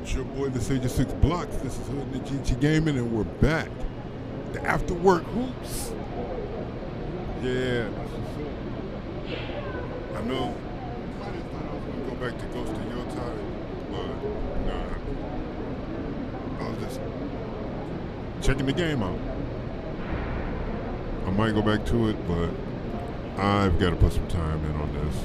It's your boy, the Sage of Six Blocks. This is Hood and the GT Gaming, and we're back. The After Work Hoops. Yeah, that's what's up. I know. I just thought I was going to go back to Ghost of Your Time, but nah. I was just checking the game out. I might go back to it, but I've got to put some time in on this.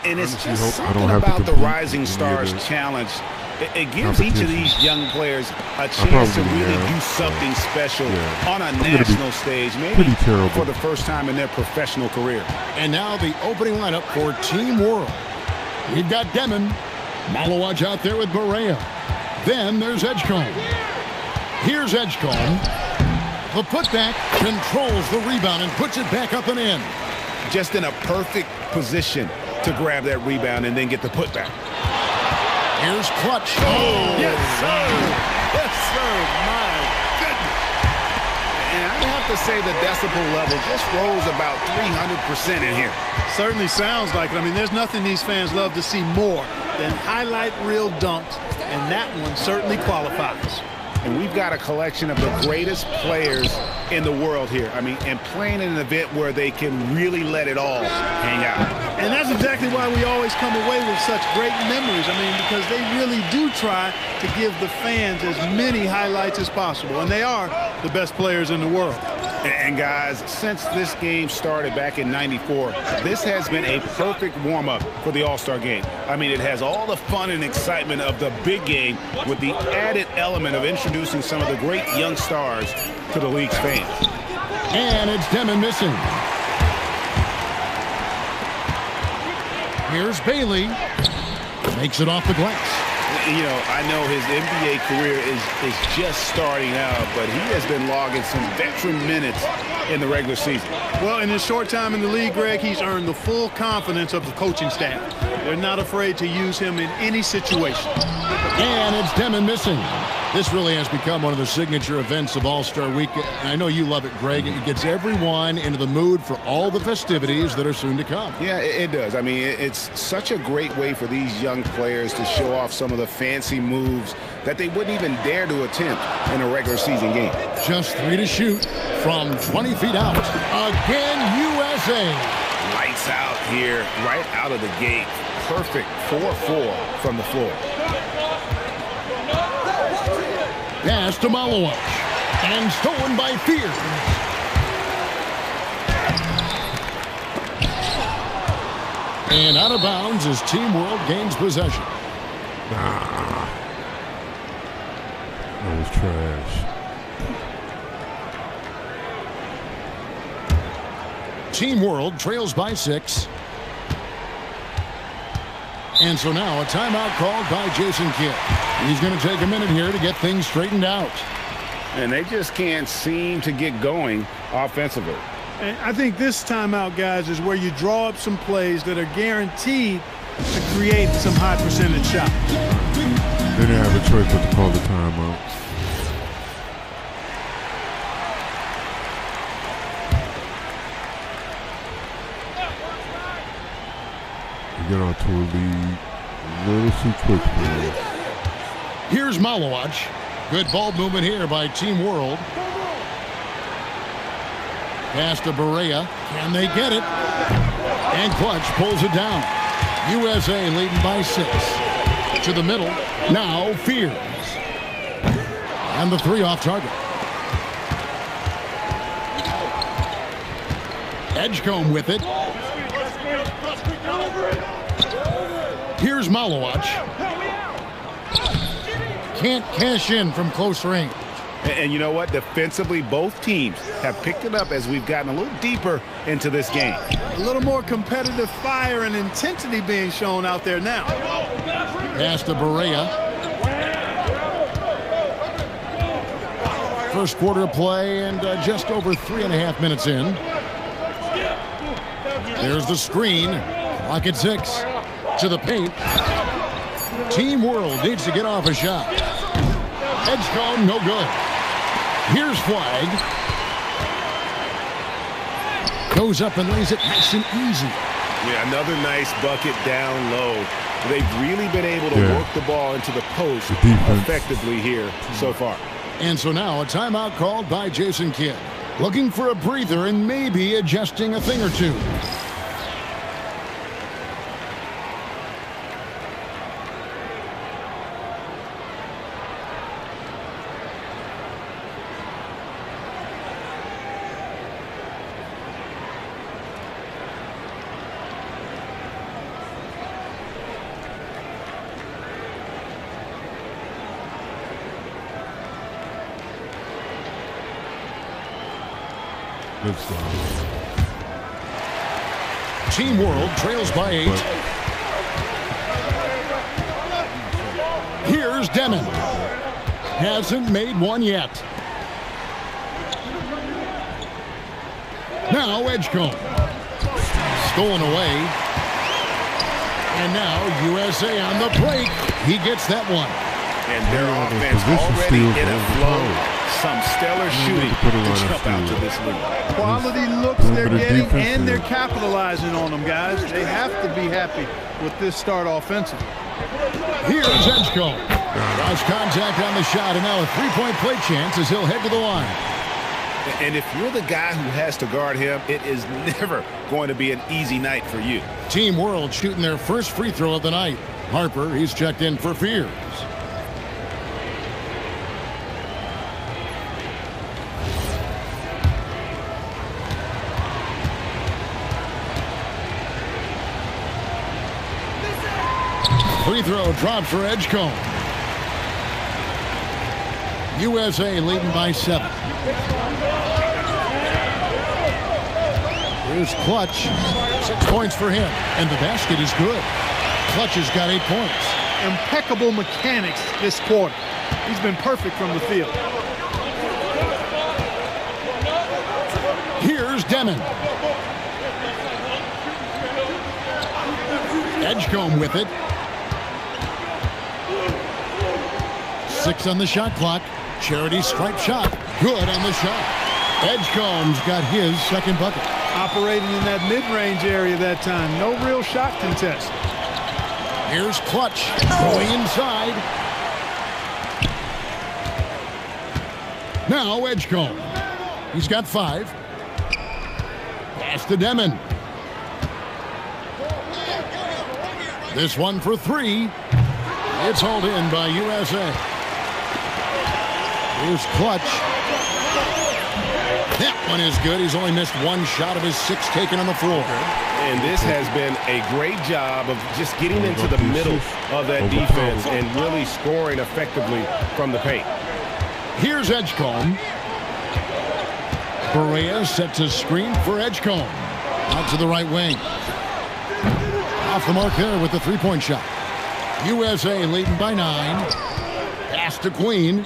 And it's just something about the Rising Stars Challenge. It gives each of these young players a chance to really do something special on a national stage, maybe for the first time in their professional career. And now the opening lineup for Team World. We've got Demon, Malowaj out there with Berea. Then there's Edgecombe. Here's Edgecombe. The putback controls the rebound and puts it back up and in. Just in a perfect position to grab that rebound and then get the putback. Here's Clutch. Oh, yes, sir. Yes, sir. My goodness. And I have to say the decibel level just rose about 300% in here. Certainly sounds like it. I mean, there's nothing these fans love to see more than highlight reel dunks, and that one certainly qualifies. And we've got a collection of the greatest players in the world here. I mean, and playing in an event where they can really let it all hang out. And that's exactly why we always come away with such great memories. I mean, because they really do try to give the fans as many highlights as possible. And they are the best players in the world. And guys, since this game started back in '94, this has been a perfect warm-up for the All-Star game. I mean, it has all the fun and excitement of the big game with the added element of introducing some of the great young stars to the league's fans. And it's Demon missing. Here's Bailey. Makes it off the glass. You know, I know his NBA career is just starting out, but he has been logging some veteran minutes in the regular season. Well, in his short time in the league, Greg, he's earned the full confidence of the coaching staff. They're not afraid to use him in any situation. And it's Demon missing. This really has become one of the signature events of All-Star Week. And I know you love it, Greg. It gets everyone into the mood for all the festivities that are soon to come. Yeah, it does. I mean, it's such a great way for these young players to show off some of the fancy moves that they wouldn't even dare to attempt in a regular season game. Just 3 to shoot from 20 feet out. Again, USA. Lights out here, right out of the gate. Perfect 4-4 from the floor. Pass to Malowaj. And stolen by Fear. And out of bounds as Team World gains possession. That was trash. Team World trails by 6. And so now a timeout called by Jason Kidd. He's going to take a minute here to get things straightened out. And they just can't seem to get going offensively. And I think this timeout, guys, is where you draw up some plays that are guaranteed to create some high percentage shots. They didn't have a choice but to call the timeout. Get on to a lead a little too quick for us. Here's Malowaj. Good ball movement here by Team World. Pass to Berea. Can they get it? And Clutch pulls it down. USA leading by 6. To the middle. Now Fears. And the 3 off target. Edgecombe with it. Here's Malowaj. Can't cash in from close range. And you know what? Defensively, both teams have picked it up as we've gotten a little deeper into this game. A little more competitive fire and intensity being shown out there now. Pass to Berea. First quarter of play and just over 3.5 minutes in. There's the screen. Clock at 6. to the paint. Team World needs to get off a shot. Edgecombe, no good. Here's Flag. Goes up and lays it nice and easy. Yeah, another nice bucket down low. They've really been able to work the ball into the post effectively here so far. And so now a timeout called by Jason Kidd. Looking for a breather and maybe adjusting a thing or two. Good stuff. Team World trails by 8. Here's Demon. Hasn't made one yet. Now Edgecombe. Stolen away. And now USA on the break. He gets that one. And their offense already in a flow. Some stellar shooting to jump out to this lead. Quality looks they're getting, and they're capitalizing on them, guys. They have to be happy with this start offensively. Here's Edgecombe. Cross contact on the shot, and now a three-point play chance as he'll head to the line. And if you're the guy who has to guard him, it is never going to be an easy night for you. Team World shooting their first free throw of the night. Harper, he's checked in for Fears. Free throw dropped for Edgecombe. USA leading by 7. Here's Clutch. 6 points for him. And the basket is good. Clutch has got 8 points. Impeccable mechanics this quarter. He's been perfect from the field. Here's Demon. Edgecombe with it. 6 on the shot clock. Charity stripe shot. Good on the shot. Edgecombe's got his second bucket. Operating in that mid-range area that time. No real shot contest. Here's Clutch going inside. Now Edgecombe. He's got 5. Pass to Demon. This one for 3. It's hauled in by USA. Here's Clutch. That one is good. He's only missed 1 shot of his 6 taken on the floor. And this has been a great job of just getting into the middle of that defense and really scoring effectively from the paint. Here's Edgecombe. Berea sets a screen for Edgecombe. Out to the right wing. Off the mark there with the three-point shot. USA leading by 9. Pass to Queen.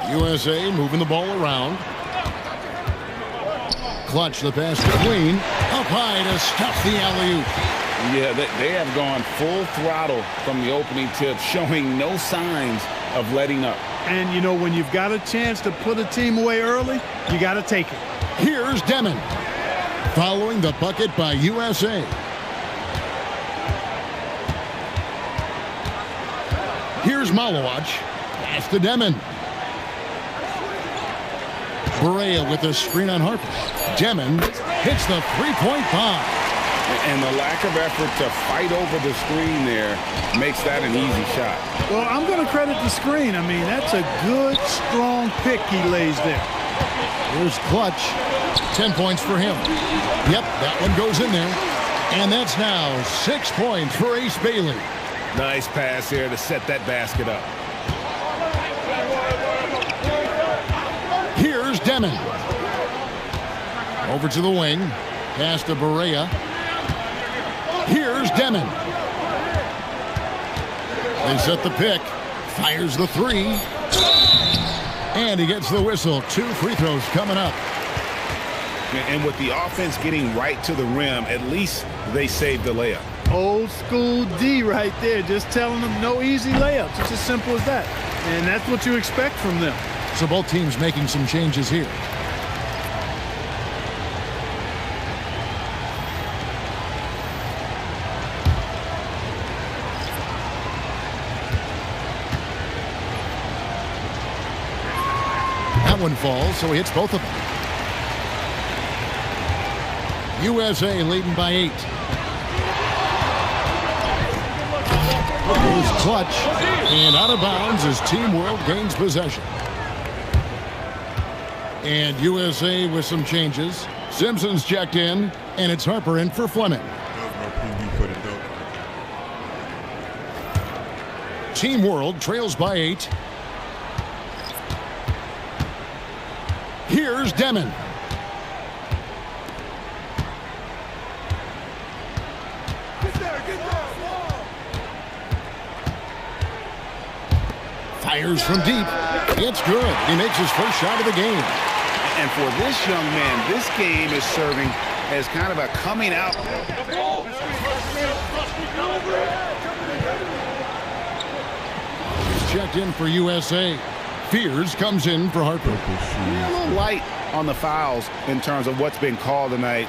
USA moving the ball around. Clutch the pass to Queen. Up high to stuff the alley-oop. Yeah, they have gone full throttle from the opening tip, showing no signs of letting up. And, you know, when you've got a chance to put a team away early, you got to take it. Here's Demon. Following the bucket by USA. Here's Malawach. Pass to Demon. Berea with a screen on Harper. Demon hits the three-point bomb. And the lack of effort to fight over the screen there makes that an easy shot. Well, I'm going to credit the screen. I mean, that's a good, strong pick he lays there. Here's Clutch. 10 points for him. Yep, that one goes in there. And that's now 6 points for Ace Bailey. Nice pass here to set that basket up. Here's Demon. Over to the wing. Pass to Berea. Here's Demon. They set the pick. Fires the 3. And he gets the whistle. 2 free throws coming up. And with the offense getting right to the rim, at least they saved the layup. Old school D right there, just telling them no easy layups. It's as simple as that. And that's what you expect from them. So both teams making some changes here. That one falls, so he hits both of them. USA leading by 8. It was clutch and out of bounds as Team World gains possession. And USA with some changes. Simpson's checked in, and it's Harper in for Fleming. Team World trails by 8. Here's Demon. Fires from deep. It's good. He makes his first shot of the game. And for this young man, this game is serving as kind of a coming out. He's checked in for USA. Fears comes in for Harper. A little light on the fouls in terms of what's been called tonight.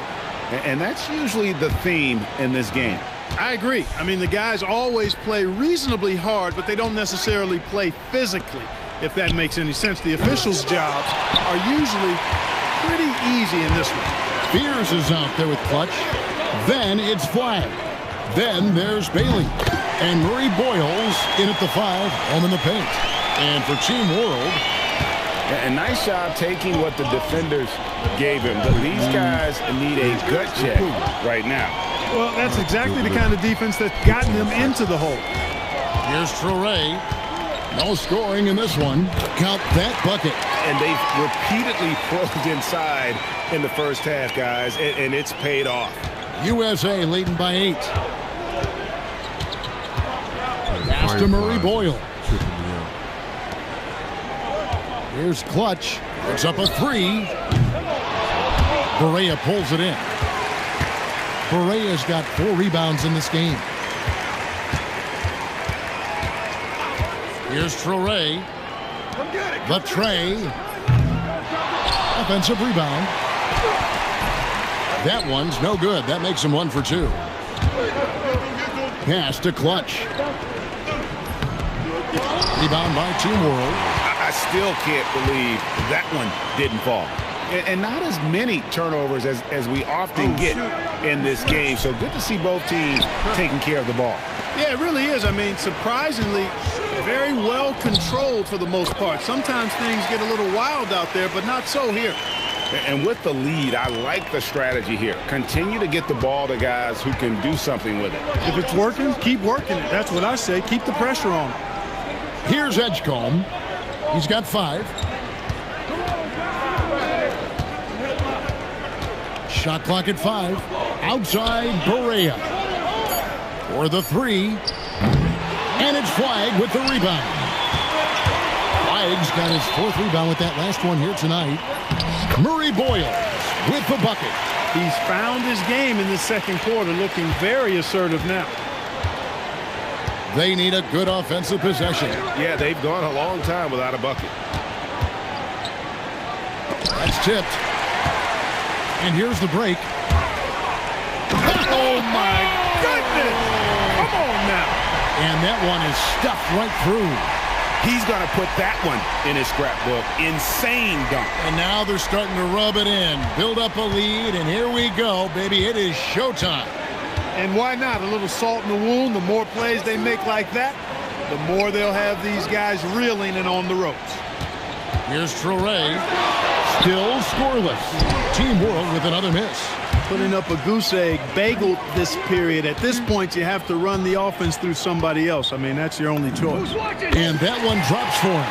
And that's usually the theme in this game. I agree. I mean, the guys always play reasonably hard, but they don't necessarily play physically, if that makes any sense. The officials' jobs are usually pretty easy in this one. Fears is out there with clutch. Then it's flag. Then there's Bailey. And Murray Boyles in at the 5, home in the paint. And for Team World, a nice job taking what the defenders gave him. But these guys need a gut check right now. Well, that's exactly the kind of defense that's gotten them into the hole. Here's Traore. No scoring in this one. Count that bucket. And they've repeatedly probed inside in the first half, guys, and it's paid off. USA leading by 8. Pass to Murray Boyle. Here's Clutch. It's up a 3. Barea pulls it in. Barea's got 4 rebounds in this game. Here's Traore. The tray. Offensive rebound. That one's no good. That makes him 1 for 2. Pass to Clutch. Rebound by Team World. I still can't believe that one didn't fall. And not as many turnovers as we often get in this game. So good to see both teams taking care of the ball. Yeah, it really is. I mean, surprisingly, very well controlled for the most part. Sometimes things get a little wild out there, but not so here. And with the lead, I like the strategy here. Continue to get the ball to guys who can do something with it. If it's working, keep working it. That's what I say. Keep the pressure on. Here's Edgecombe. He's got 5. Shot clock at 5. Outside Barea. For the 3. And it's Flagg with the rebound. Flagg's got his 4th rebound with that last one here tonight. Murray Boyles with the bucket. He's found his game in the second quarter, looking very assertive now. They need a good offensive possession. Yeah, they've gone a long time without a bucket. That's tipped. And here's the break. Oh, my goodness! Come on now. And that one is stuffed right through. He's going to put that one in his scrapbook. Insane dunk. And now they're starting to rub it in. Build up a lead, and here we go, baby. It is showtime. And why not? A little salt in the wound. The more plays they make like that, the more they'll have these guys reeling and on the ropes. Here's Traore. Still scoreless. Team World with another miss. Putting up a goose egg bagel this period. At this point, you have to run the offense through somebody else. I mean, that's your only choice. And that one drops for him.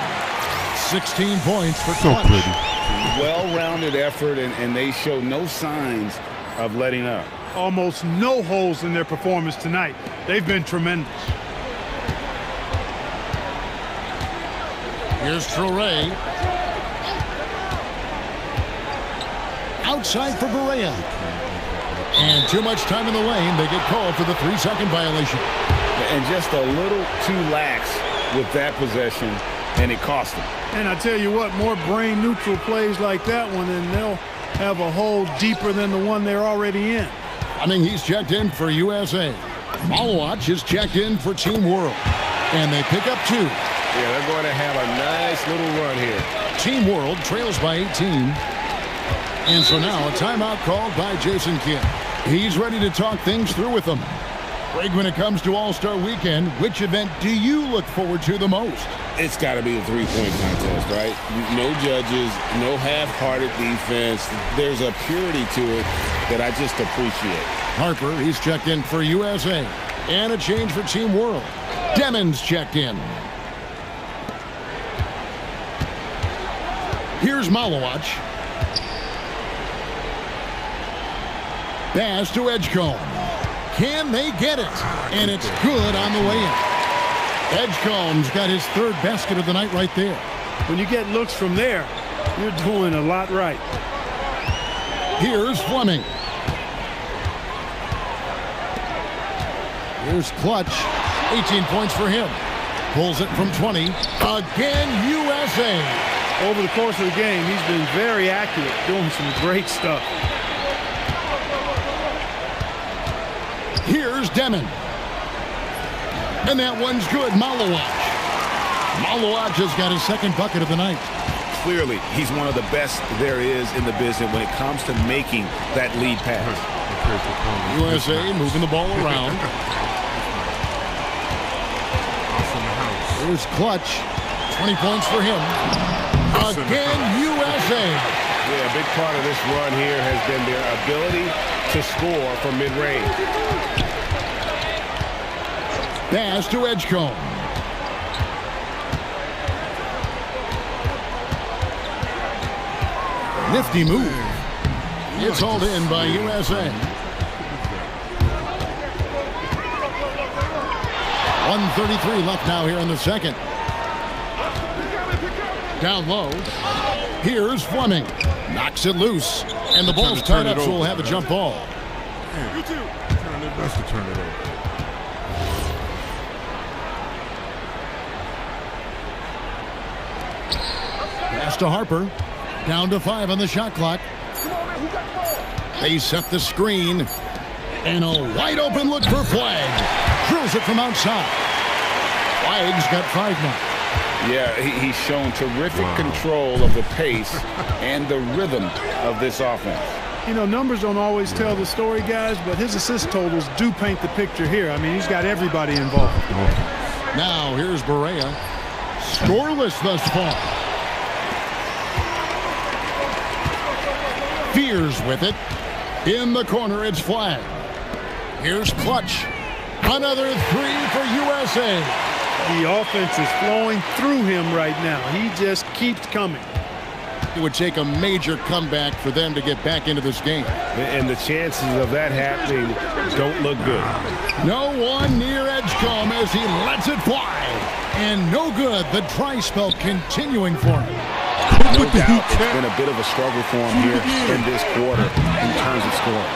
16 points for Clutch. Well-rounded effort, and they show no signs of letting up. Almost no holes in their performance tonight. They've been tremendous. Here's Traore. Outside for Barea. And too much time in the lane. They get called for the 3-second violation. And just a little too lax with that possession, and it cost them. And I tell you what, more brain-neutral plays like that one, and they'll have a hole deeper than the one they're already in. I mean, he's checked in for USA. Malowacz is checked in for Team World. And they pick up 2. Yeah, they're going to have a nice little run here. Team World trails by 18. And so now a timeout called by Jason Kidd. He's ready to talk things through with them. Greg, when it comes to All-Star Weekend, which event do you look forward to the most? It's got to be a three-point contest, right? No judges, no half-hearted defense. There's a purity to it that I just appreciate. Harper, he's checked in for USA. And a change for Team World. Demon's checked in. Here's Malowacz. Pass to Edgecombe. Can they get it? And it's good on the way in. Edgecombe's got his 3rd basket of the night right there. When you get looks from there, you're doing a lot right. Here's Fleming. Here's Clutch. 18 points for him. Pulls it from 20. Again, USA. Over the course of the game, he's been very accurate, doing some great stuff. Here's Demon. And that one's good. Malowacz. Malowacz has got his 2nd bucket of the night. Clearly, he's one of the best there is in the business when it comes to making that lead pass. USA moving the ball around. Here's Clutch. 20 points for him. Again, USA. Yeah, a big part of this run here has been their ability to score from mid-range. Pass to Edgecombe. Nifty move. It's hauled in by USA. 1:33 left now here in the second. Down low. Here's Fleming. Knocks it loose. And the ball's tied up, so we'll have a jump ball. You too. Trying their best to turn it over. Pass to Harper. Down to 5 on the shot clock. They set the screen. And a wide open look for Flag. Drills it from outside. Flag's got 5 now. Yeah, he's shown terrific control of the pace and the rhythm of this offense. You know, numbers don't always tell the story, guys, but his assist totals do paint the picture here. I mean, he's got everybody involved. Now, here's Berea. Scoreless thus far. Fears with it. In the corner, it's Flag. Here's Clutch. Another 3 for USA. The offense is flowing through him right now. He just keeps coming. It would take a major comeback for them to get back into this game. And the chances of that happening don't look good. No one near Edgecombe as he lets it fly. And no good. The dry spell continuing for him. No doubt it's been a bit of a struggle for him here in this quarter in terms of scoring.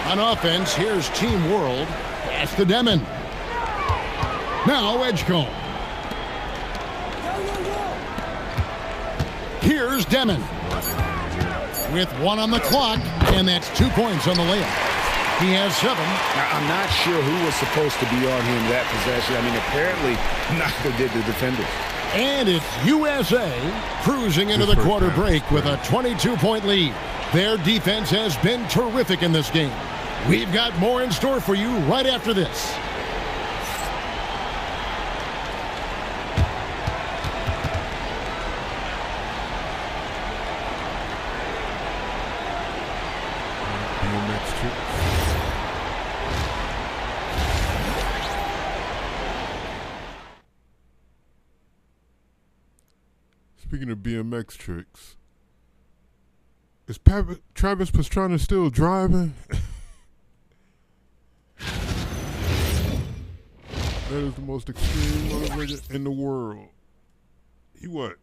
On offense, here's Team World. Pass to Demon. Now Edgecombe. Here's Demon. With 1 on the clock, and that's 2 points on the layup. He has 7. Now, I'm not sure who was supposed to be on him that possession. I mean, apparently neither did the defenders. And it's USA cruising into the quarter break with a 22-point lead. Their defense has been terrific in this game. We've got more in store for you right after this. Speaking of BMX tricks, is Travis Pastrana still driving? That is the most extreme motivator in the world. He what?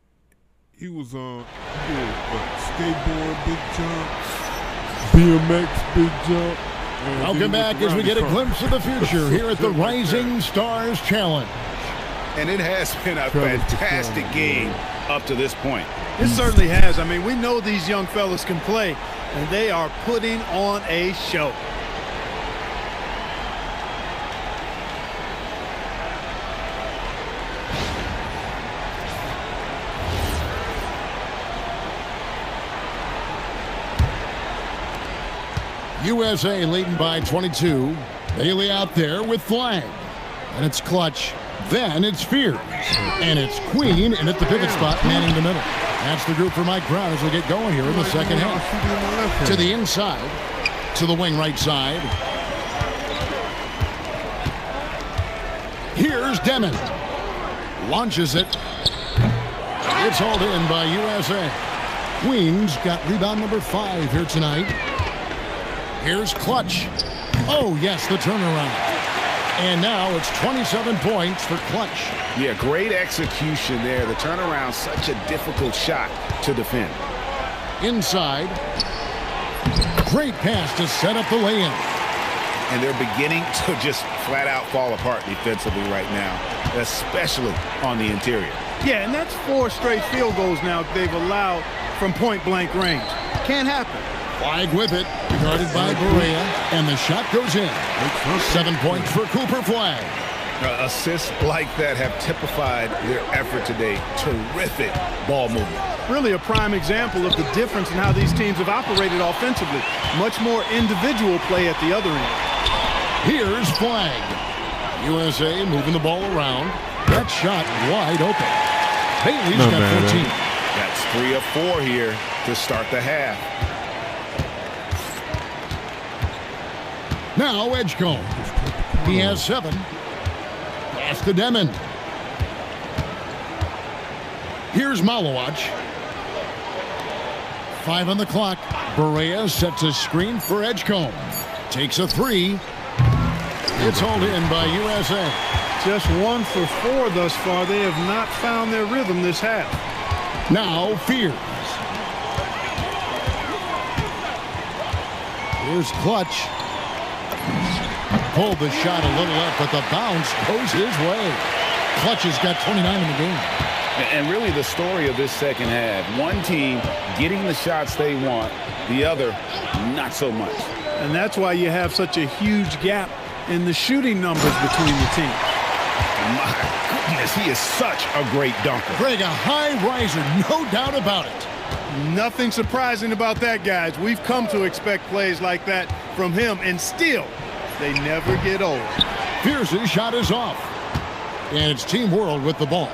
He was on skateboard, big jumps, BMX big jump. Welcome back as we get a glimpse of the future here at the Rising Stars Challenge. And it has been a fantastic game up to this point. It certainly has. I mean, we know these young fellas can play, and they are putting on a show. USA leading by 22. Bailey out there with flag. And it's Clutch. Then it's Fears. And it's Queen in at the pivot spot, manning the middle. That's the group for Mike Brown as we get going here in the second half. To the inside. To the wing right side. Here's Demon. Launches it. It's hauled in by USA. Queen's got rebound number 5 here tonight. Here's Clutch. Oh, yes, the turnaround. And now it's 27 points for Clutch. Yeah, great execution there. The turnaround, such a difficult shot to defend. Inside. Great pass to set up the lay-in. And they're beginning to just flat out fall apart defensively right now, especially on the interior. Yeah, and that's 4 straight field goals now they've allowed from point-blank range. Can't happen. Flag with it, guarded by Berea, and the shot goes in. 7 points for Cooper Flag. Assists like that have typified their effort today. Terrific ball movement. Really a prime example of the difference in how these teams have operated offensively. Much more individual play at the other end. Here's Flag. USA moving the ball around. That shot wide open. Bailey's got 14. That's 3 of 4 here to start the half. Now Edgecombe. He has 7. Pass to Demon. Here's Malowacz. 5 on the clock. Berea sets a screen for Edgecombe. Takes a 3. It's hauled in by USA. Just 1 for 4 thus far. They have not found their rhythm this half. Now Fears. Here's Clutch. Pulled the shot a little up, but the bounce goes his way. Clutch has got 29 in the game. And really the story of this second half, one team getting the shots they want, the other not so much. And that's why you have such a huge gap in the shooting numbers between the teams. My goodness, he is such a great dunker. Greg, a high riser, no doubt about it. Nothing surprising about that, guys. We've come to expect plays like that from him, and still, they never get old. Pierce's shot is off. And it's Team World with the ball.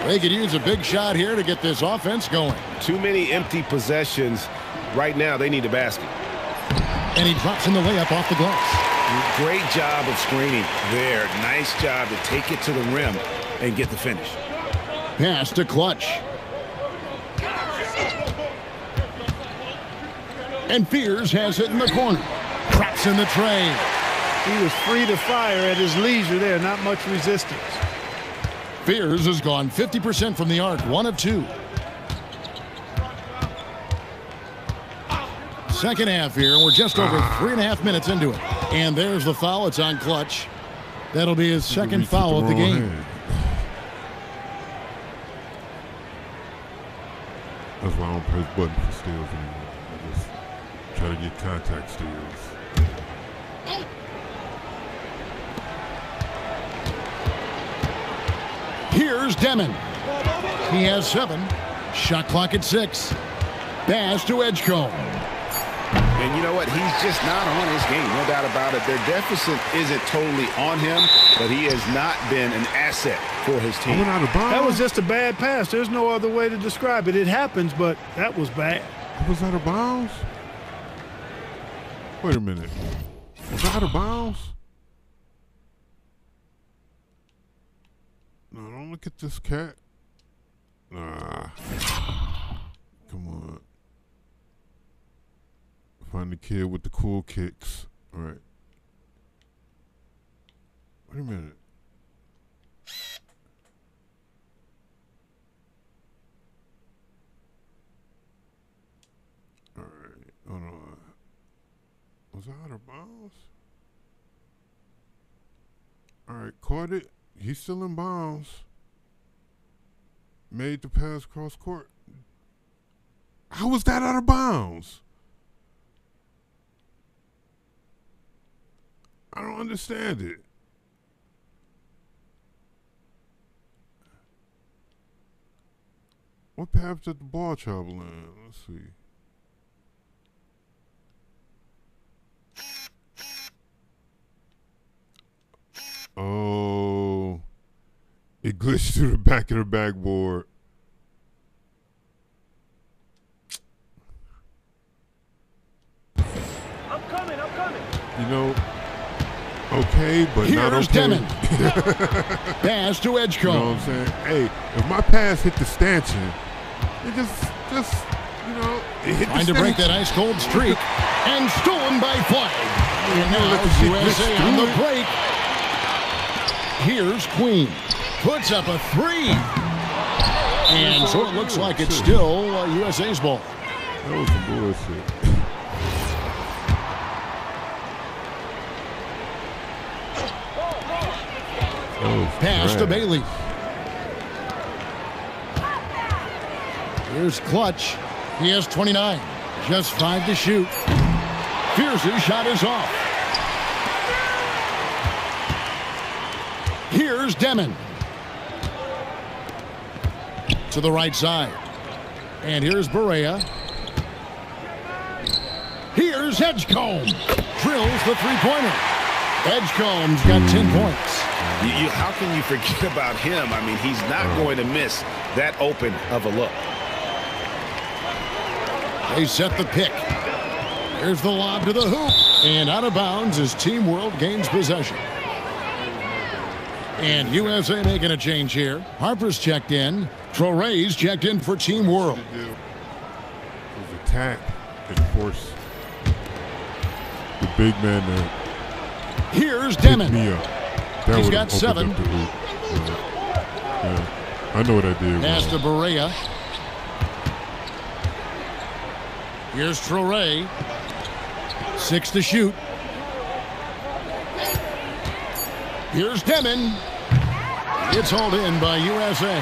They could use a big shot here to get this offense going. Too many empty possessions. Right now, they need a basket. And he drops in the layup off the glass. Great job of screening there. Nice job to take it to the rim and get the finish. Pass to Clutch. And Fears has it in the corner. Traps in the tray. He was free to fire at his leisure there. Not much resistance. Fears has gone 50% from the arc. 1 of 2. Second half here. We're just over 3.5 minutes into it. And there's the foul. It's on Clutch. That'll be his second foul of the game. That's why I don't press button for steals anymore. I just try to get contact steals. Here's Demon. He has 7. Shot clock at 6. Pass to Edgecombe. And you know what? He's just not on his game, no doubt about it. Their deficit isn't totally on him, but he has not been an asset for his team. That was just a bad pass. There's no other way to describe it. It happens, but that was bad. Was that out of bounds? Wait a minute. Was that out of bounds? No, don't look at this cat. Nah. Come on. Find the kid with the cool kicks. All right. Wait a minute. All right. Hold on. Was I out of bounds? All right, caught it. He's still in bounds. Made the pass cross court. How was that out of bounds? I don't understand it. What path did the ball travel in? Let's see. Oh, it glitched through the back of the backboard. I'm coming. You know, okay, but Here's not okay. Demon. Pass to Edgecombe. You know what I'm saying? Hey, if my pass hit the stanchion, it just you know, it hit Trying the to break that stanchion. ice-cold streak. And stolen by Flag. And You now let the shit USA glitch on through the it. break. Here's Queen. Puts up a three. And so it looks like it's still USA's ball. That was some bullshit. Pass to Bailey. Here's Clutch. He has 29. Just 5 to shoot. Fierce's shot is off. Here's Demon. To the right side. And here's Barea. Here's Edgecombe. Drills the three-pointer. Edgecombe's got 10 points. How can you forget about him? I mean, he's not going to miss that open of a look. They set the pick. Here's the lob to the hoop. And out of bounds as Team World gains possession. And USA making a change here. Harper's checked in. Traore's checked in for Team World. It was attack and force the big man to Here's pick Demon. me up. That He's would've got opened 7. up the hoop. Yeah. I know what I did. Pass to wrong. Barea. Here's Traore. 6 to shoot. Here's Demon. It's hauled in by USA.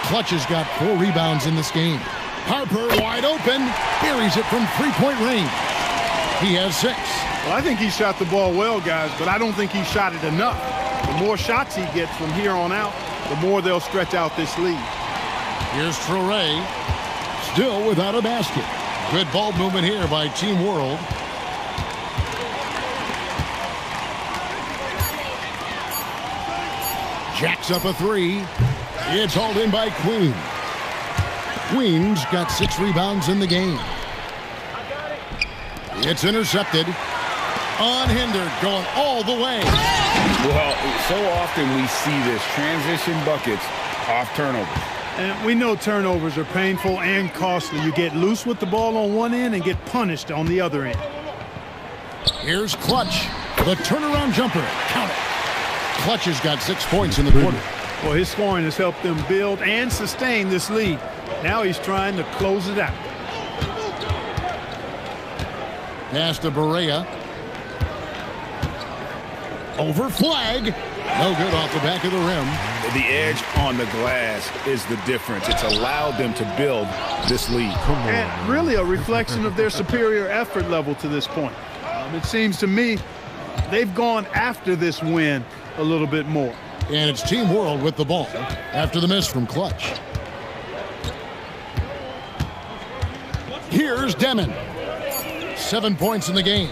Clutch has got 4 rebounds in this game. Harper wide open. Buries it from three-point range. He has 6. Well, I think he shot the ball well, guys, but I don't think he shot it enough. The more shots he gets from here on out, the more they'll stretch out this lead. Here's Traore. Still without a basket. Good ball movement here by Team World. Jacks up a 3. It's hauled in by Queen. Queen's got 6 rebounds in the game. It's intercepted. Unhindered, going all the way. Well, so often we see this transition buckets off turnovers. And we know turnovers are painful and costly. You get loose with the ball on one end and get punished on the other end. Here's Clutch. The turnaround jumper. Count it. Clutch has got 6 points in the quarter. Well, his scoring has helped them build and sustain this lead. Now he's trying to close it out. Pass to Barea. Over Flag. No good off the back of the rim. The edge on the glass is the difference. It's allowed them to build this lead. And really a reflection of their superior effort level to this point. It seems to me they've gone after this win a little bit more. And it's Team World with the ball after the miss from Clutch. Here's Demon. 7 points in the game.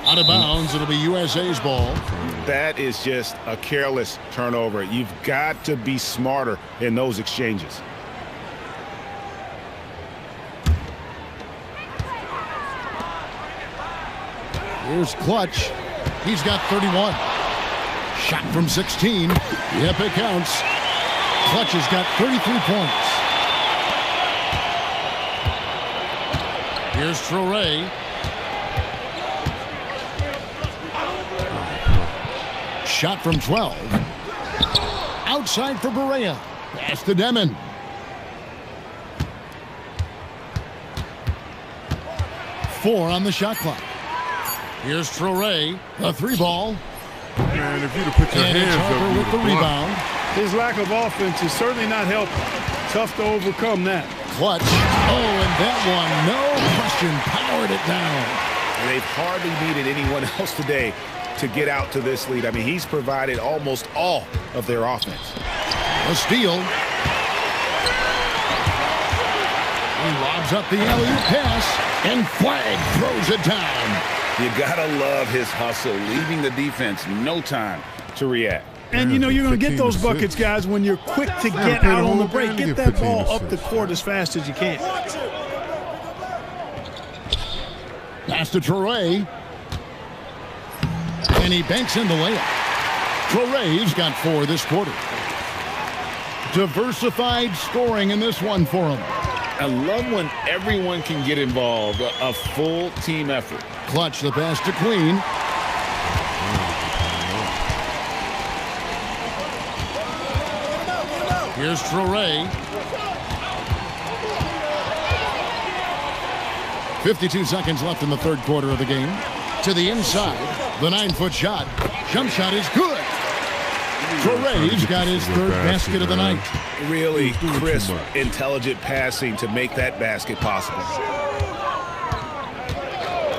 Out of bounds, it'll be USA's ball. That is just a careless turnover. You've got to be smarter in those exchanges. Here's Clutch. He's got 31. Shot from 16. Yep, it counts. Clutch has got 33 points. Here's Traore. Shot from 12. Outside for Barea. Pass to Demon. Four on the shot clock. Here's Traore, the 3-ball. Man, if you'd have put your And it's hands up, Harper you with the would've blocked. rebound. His lack of offense is certainly not helping. Tough to overcome that. Clutch. Oh, and that one, no question, powered it down. They've hardly needed anyone else today to get out to this lead. I mean, he's provided almost all of their offense. A steal. He lobs up the alley-oop pass, and Flag throws it down. You gotta love his hustle, leaving the defense no time to react. And, you know, you're going to get 15 those to 6. buckets, guys, when you're quick to get play the out on whole the break. game to Get get that 15 ball to up the 6. court as fast as you can. Pass to Traore. And he banks in the layup. Traore's got 4 this quarter. Diversified scoring in this one for him. I love when everyone can get involved, a full team effort. Clutch the pass to Queen. Here's Traore. 52 seconds left in the third quarter of the game. To the inside. The 9-foot shot. Jump shot is good. Traore's got his third basket of the night. Really crisp, intelligent passing to make that basket possible.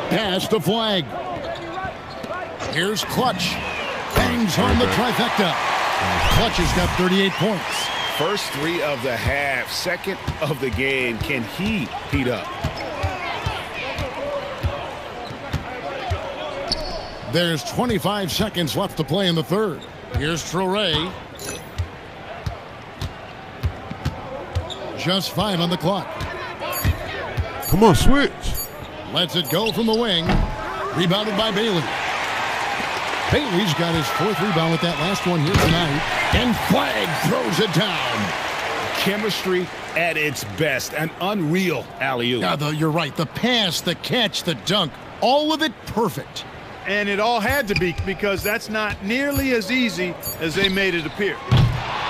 Pass to Flag. Here's Clutch. Bangs home the trifecta. Clutch has got 38 points. First 3 of the half, second of the game. Can he heat up? There's 25 seconds left to play in the third. Here's Traore. Just 5 on the clock. Come on, switch. Lets it go from the wing. Rebounded by Bailey. Bailey's got his 4th rebound with that last one here tonight. And Flag throws it down. Chemistry at its best. An unreal alley-oop. Yeah, you're right. The pass, the catch, the dunk, all of it perfect. And it all had to be, because that's not nearly as easy as they made it appear.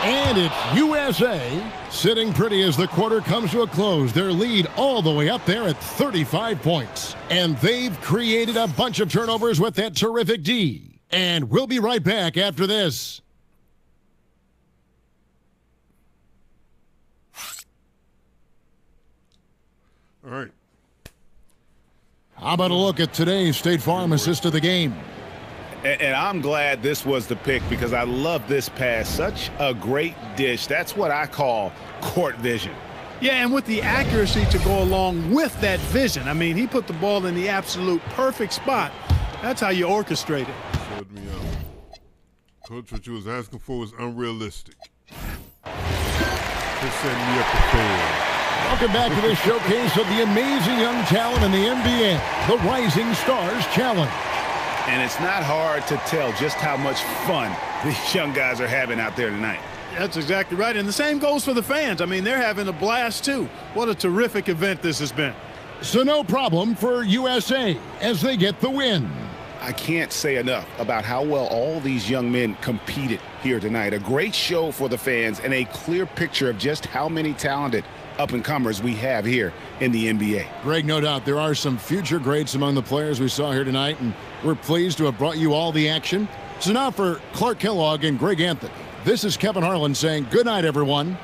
And it's USA sitting pretty as the quarter comes to a close. Their lead all the way up there at 35 points. And they've created a bunch of turnovers with that terrific D. And we'll be right back after this. All right. How about a look at today's State Farm assist of the game? And I'm glad this was the pick, because I love this pass. Such a great dish. That's what I call court vision. Yeah, and with the accuracy to go along with that vision. I mean, he put the ball in the absolute perfect spot. That's how you orchestrate it. Showed me out. Coach, what you was asking for was unrealistic. Just setting me up to fail. Welcome back to this showcase of the amazing young talent in the NBA, the Rising Stars Challenge. And it's not hard to tell just how much fun these young guys are having out there tonight. That's exactly right. And the same goes for the fans. I mean, they're having a blast, too. What a terrific event this has been. So no problem for USA as they get the win. I can't say enough about how well all these young men competed here tonight. A great show for the fans and a clear picture of just how many talented up-and-comers we have here in the NBA. Greg, no doubt there are some future greats among the players we saw here tonight, and we're pleased to have brought you all the action. So now for Clark Kellogg and Greg Anthony, this is Kevin Harlan saying good night, everyone.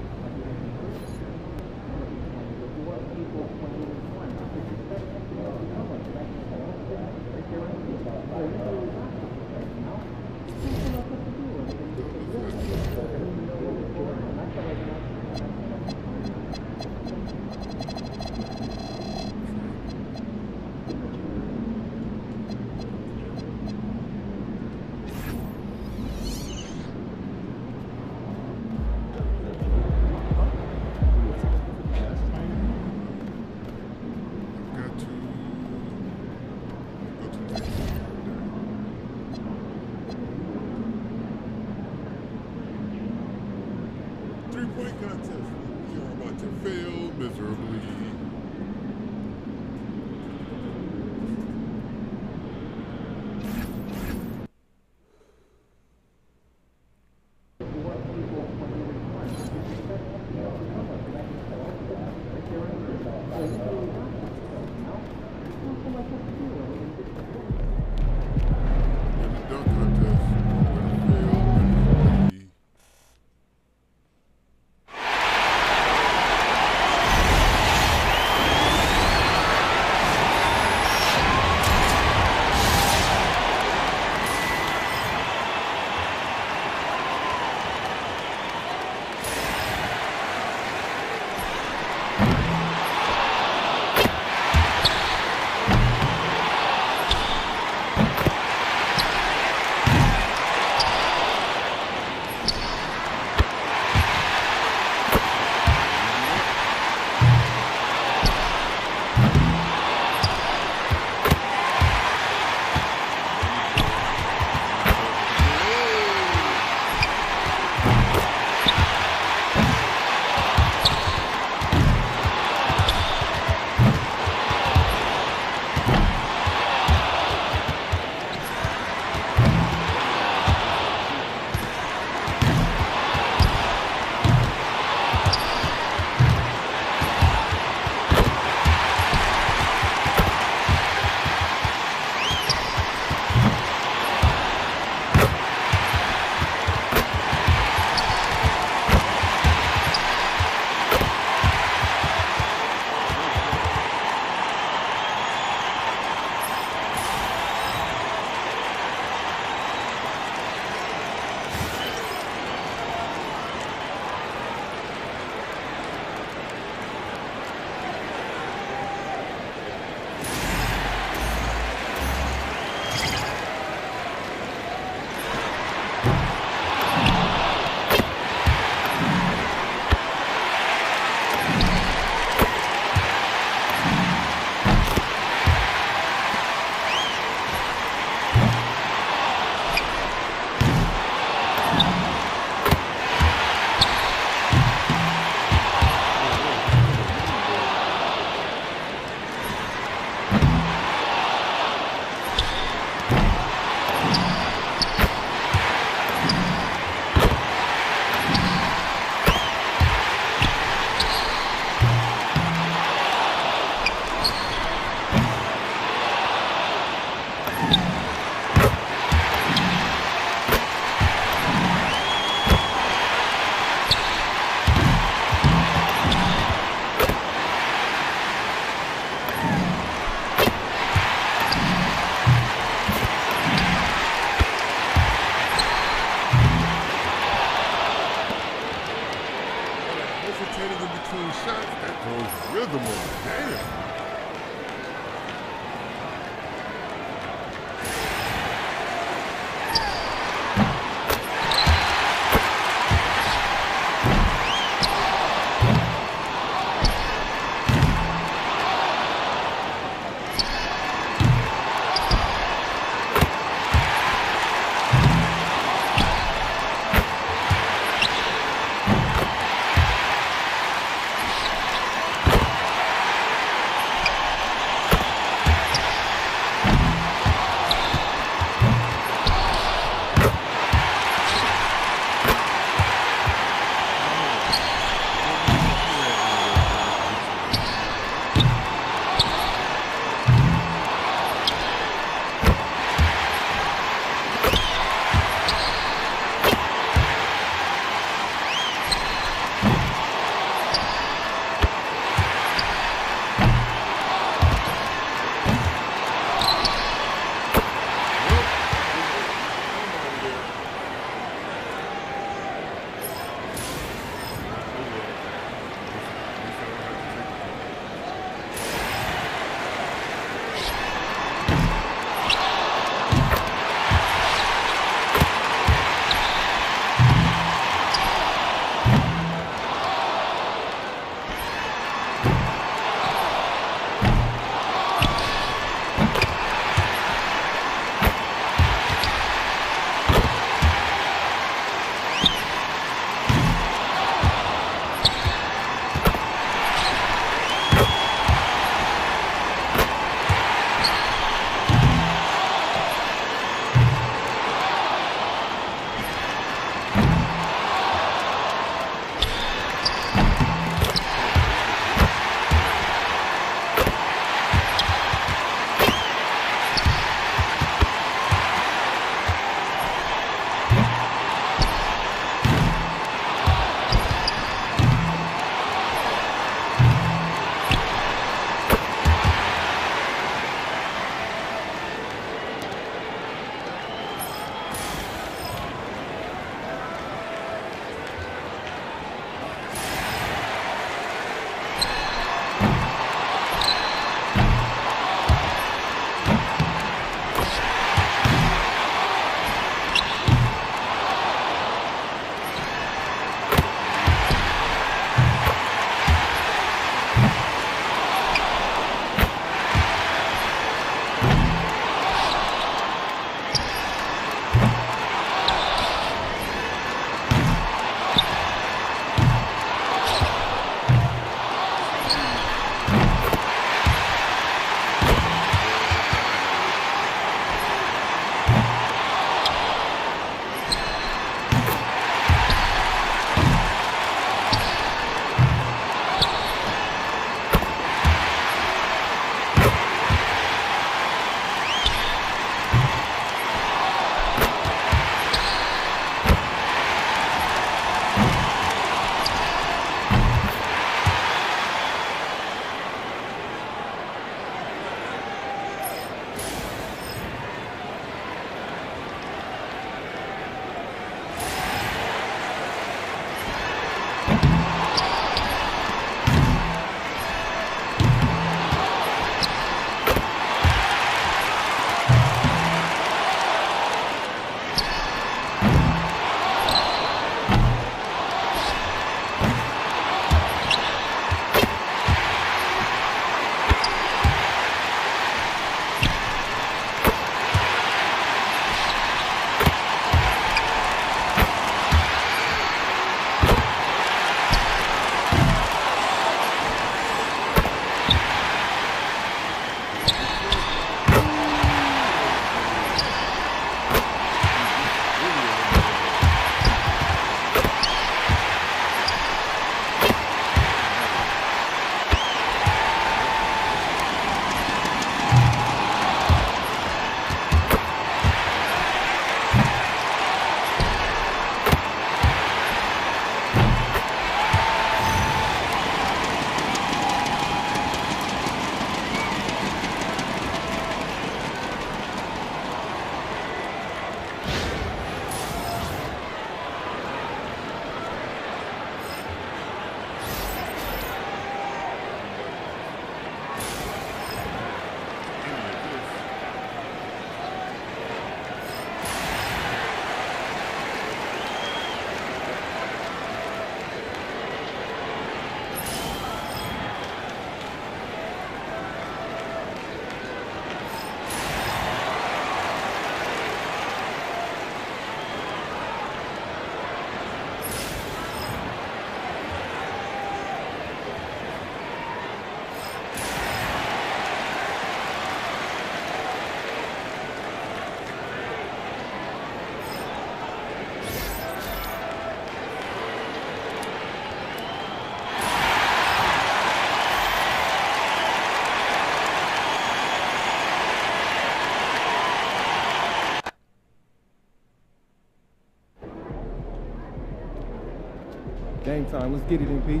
Game time. Let's get it, MP.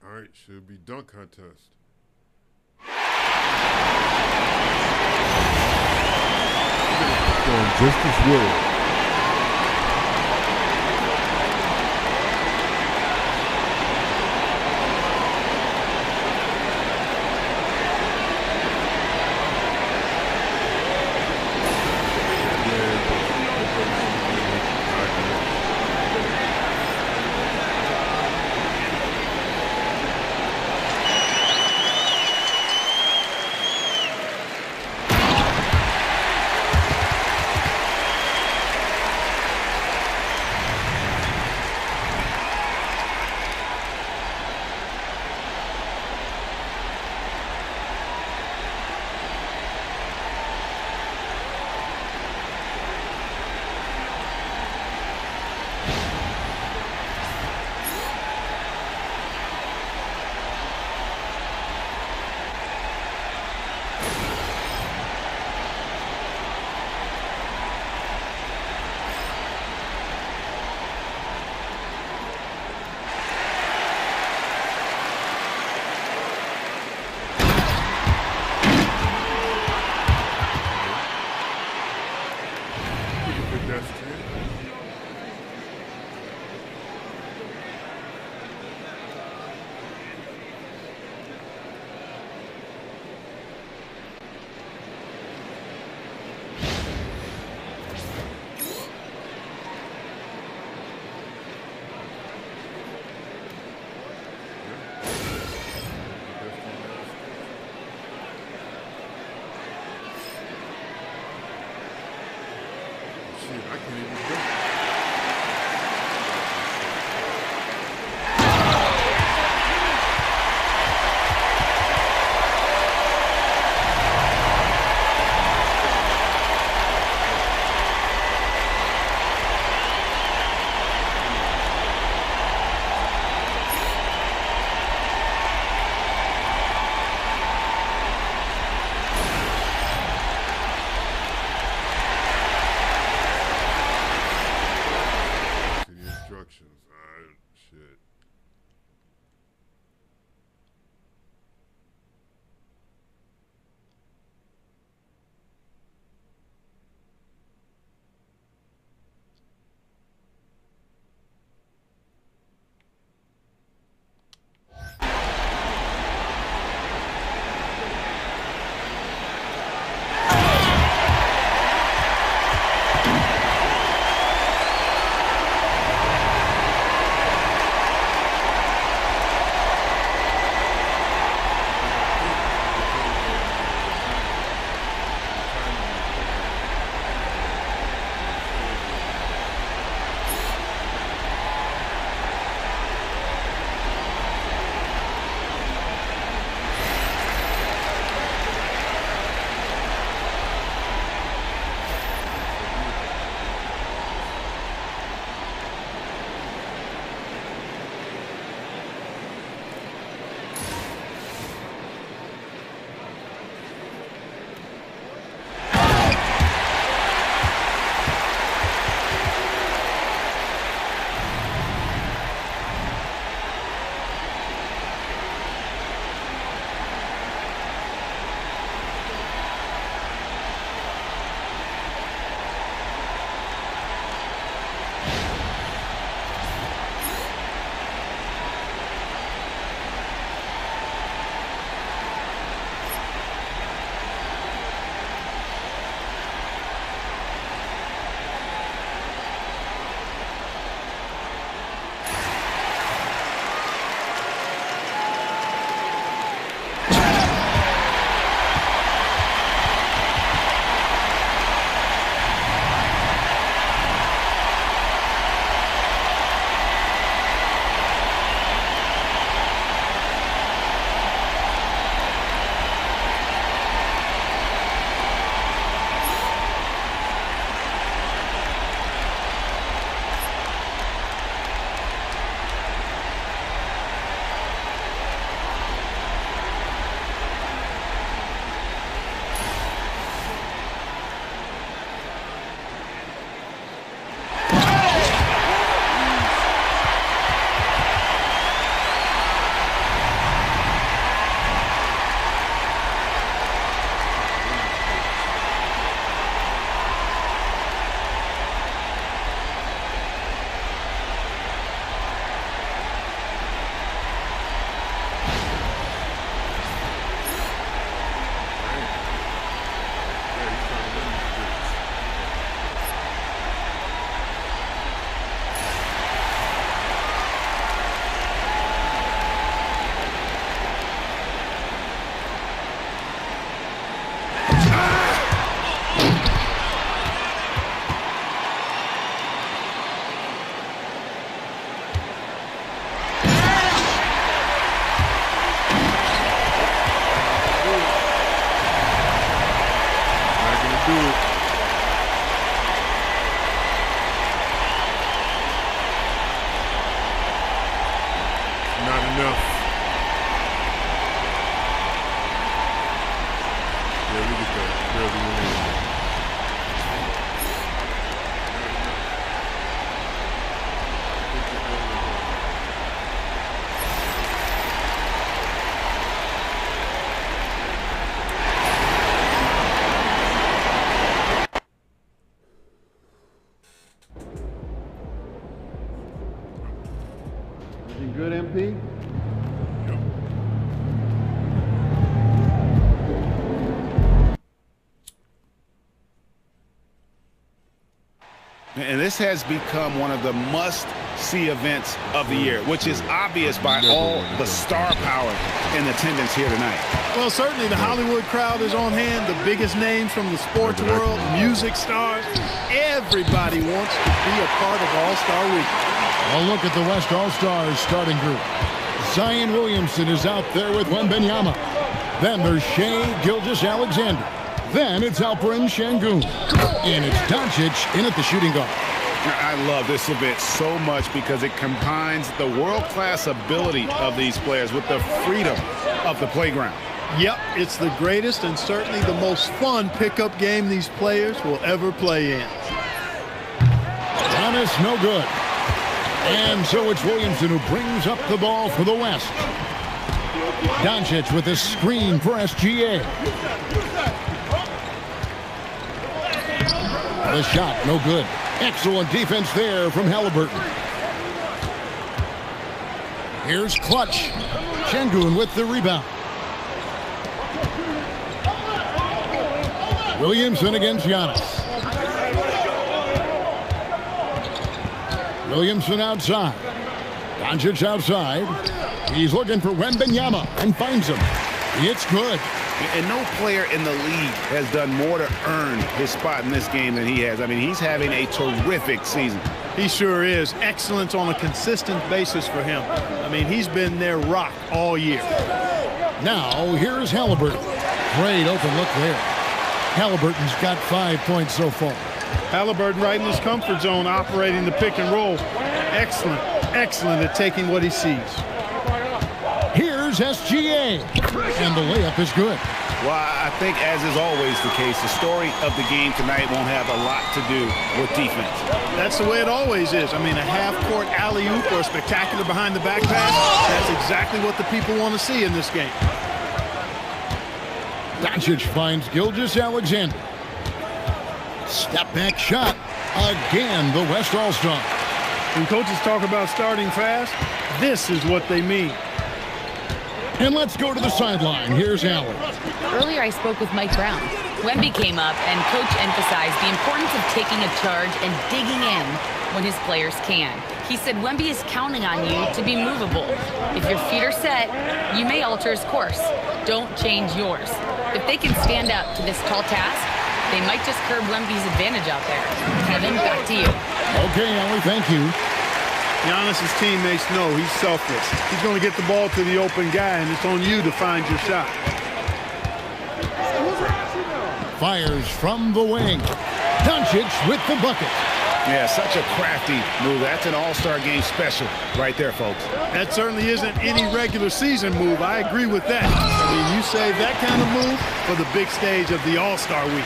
All right, should be dunk contest. Going just as well. I can't even go. This has become one of the must-see events of the year, which is obvious by all the star power in attendance here tonight. Well, certainly the Hollywood crowd is on hand, the biggest names from the sports world, music stars. Everybody wants to be a part of All-Star Week. A look at the West All-Stars starting group. Zion Williamson is out there with Wembanyama. Then there's Shea Gilgeous-Alexander. Then it's Alperen Şengün. And it's Doncic in at the shooting guard. I love this event so much because it combines the world-class ability of these players with the freedom of the playground. Yep, it's the greatest and certainly the most fun pickup game these players will ever play in. Thomas, no good. And so it's Williamson who brings up the ball for the West. Doncic with a screen for SGA. The shot, no good. Excellent defense there from Halliburton. Here's Clutch. Şengün with the rebound. Williamson against Giannis. Williamson outside. Doncic outside. He's looking for Wembanyama and finds him. It's good. And no player in the league has done more to earn his spot in this game than he has. I mean, he's having a terrific season. He sure is. Excellence on a consistent basis for him. I mean, he's been their rock all year. Now, here's Halliburton. Great open look there. Halliburton's got 5 points so far. Halliburton right in his comfort zone operating the pick and roll. Excellent, excellent at taking what he sees. Here's SGA. And the layup is good. Well, I think, as is always the case, the story of the game tonight won't have a lot to do with defense. That's the way it always is. I mean, a half-court alley-oop or a spectacular behind-the-back pass, that's exactly what the people want to see in this game. Doncic finds Gilgeous-Alexander. Step-back shot. Again, the West All-Star. When coaches talk about starting fast, this is what they mean. And let's go to the sideline. Here's Allen. Earlier, I spoke with Mike Brown. Wemby came up, and Coach emphasized the importance of taking a charge and digging in when his players can. He said Wemby is counting on you to be movable. If your feet are set, you may alter his course. Don't change yours. If they can stand up to this tall task, they might just curb Wemby's advantage out there. Kevin, back to you. Okay, Allie, thank you. Giannis' teammates know he's selfless. He's going to get the ball to the open guy, and it's on you to find your shot. Fires from the wing. Doncic with the bucket. Yeah, such a crafty move. That's an all-star game special right there, folks. That certainly isn't any regular season move. I agree with that. I mean, you save that kind of move for the big stage of the All-Star Week.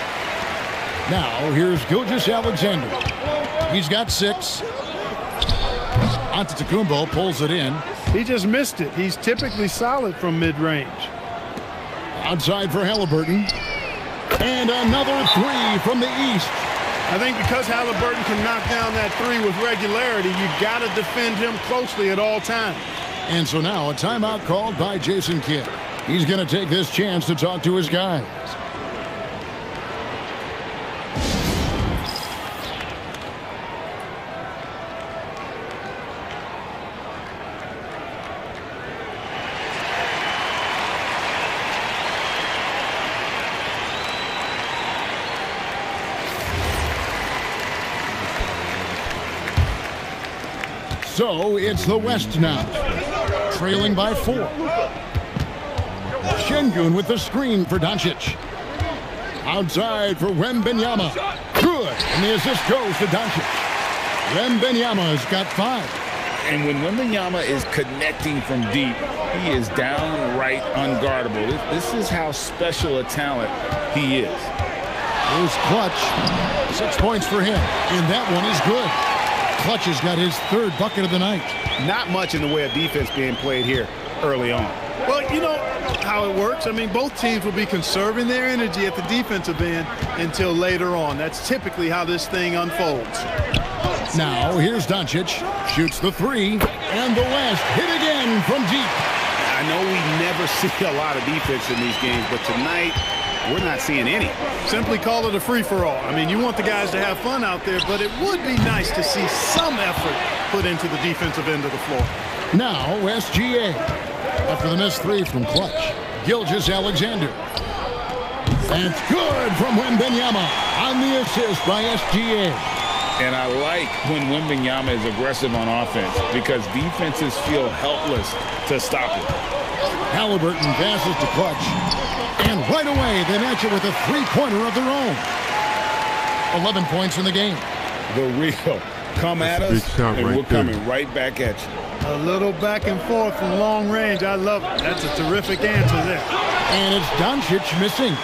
Now, here's Gilgeous-Alexander. He's got 6. Antetokounmpo pulls it in. He just missed it. He's typically solid from mid-range. Outside for Halliburton. And another 3 from the east. I think because Halliburton can knock down that 3 with regularity, you've got to defend him closely at all times. And so now a timeout called by Jason Kidd. He's going to take this chance to talk to his guys. So it's the West now, trailing by 4. Şengün with the screen for Doncic. Outside for Wembanyama. Good, and the assist goes to Doncic. Wembanyama's got 5. And when Wembanyama is connecting from deep, he is downright unguardable. This is how special a talent he is. Here's Clutch. 6 points for him, and that one is good. Clutch has got his 3rd bucket of the night. Not much in the way of defense being played here early on. Well, you know how it works. I mean, both teams will be conserving their energy at the defensive end until later on. That's typically how this thing unfolds. Now, here's Doncic. Shoots the 3, and the West hit again from deep. I know we never see a lot of defense in these games, but tonight we're not seeing any. Simply call it a free-for-all. I mean, you want the guys to have fun out there, but it would be nice to see some effort put into the defensive end of the floor. Now, SGA. After the missed three from Clutch, Gilgeous-Alexander. That's good from Wembanyama on the assist by SGA. And I like when Wembanyama is aggressive on offense because defenses feel helpless to stop it. Halliburton passes to Clutch. And right away, they match it with a three-pointer of their own. 11 points in the game. The real come at us, and we're coming right back at you. A little back and forth from long range. I love it. That's a terrific answer there. And it's Doncic missing.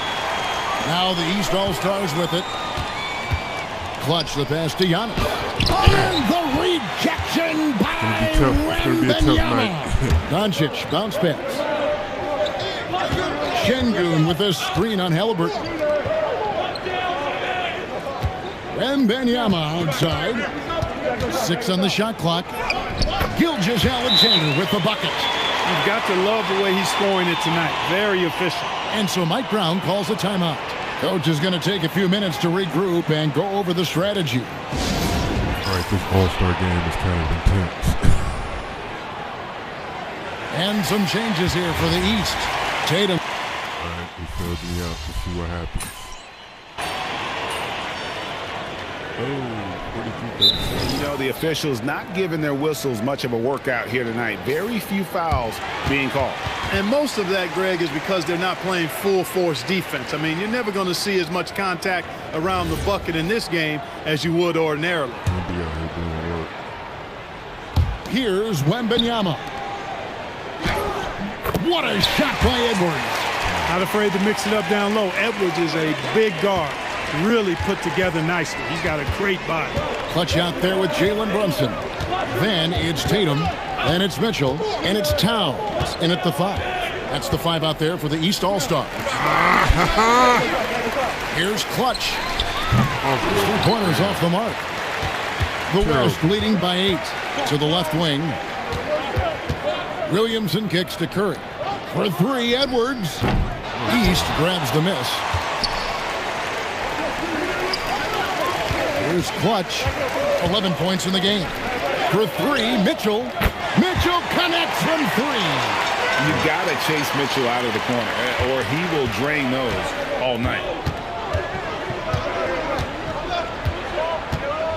Now the East All-Stars with it. Clutch the pass to Giannis. And the rejection by Wembanyama. Doncic bounce pass. Şengün with a screen on Halliburton. Wembanyama outside. 6 on the shot clock. Gilgeous-Alexander with the bucket. You've got to love the way he's scoring it tonight. Very efficient. And so Mike Brown calls a timeout. Coach is going to take a few minutes to regroup and go over the strategy. All right, this All-Star game is kind of intense. And some changes here for the East. Tatum. All right, he filled me out to see what happens. You know, the officials not giving their whistles much of a workout here tonight. Very few fouls being called. And most of that, Greg, is because they're not playing full force defense. I mean, you're never going to see as much contact around the bucket in this game as you would ordinarily. Here's Wembanyama. What a shot by Edwards. Not afraid to mix it up down low. Edwards is a big guard. Really put together nicely. He's got a great body. Clutch out there with Jalen Brunson. Then it's Tatum. Then it's Mitchell. And it's Towns in at the 5. That's the 5 out there for the East All-Stars. Here's Clutch. 3 pointers off the mark. The West leading by 8 to the left wing. Williamson kicks to Curry. For 3, Edwards. East grabs the miss. Here's Clutch. 11 points in the game. For 3, Mitchell. Mitchell connects from 3. You got to chase Mitchell out of the corner, or he will drain those all night.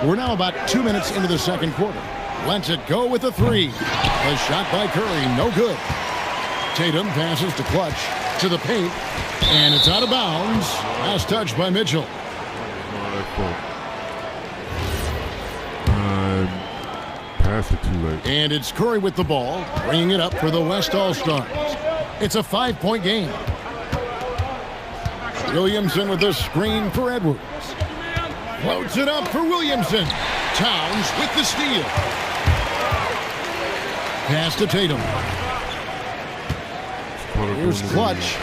We're now about 2 minutes into the second quarter. Lets it go with a 3. A shot by Curry, no good. Tatum passes to Clutch to the paint, and it's out of bounds. Last touch by Mitchell. Pass it too late. And it's Curry with the ball, bringing it up for the West All-Stars. It's a 5-point game. Williamson with a screen for Edwards. Floats it up for Williamson. Towns with the steal. Pass to Tatum. Here's Clutch.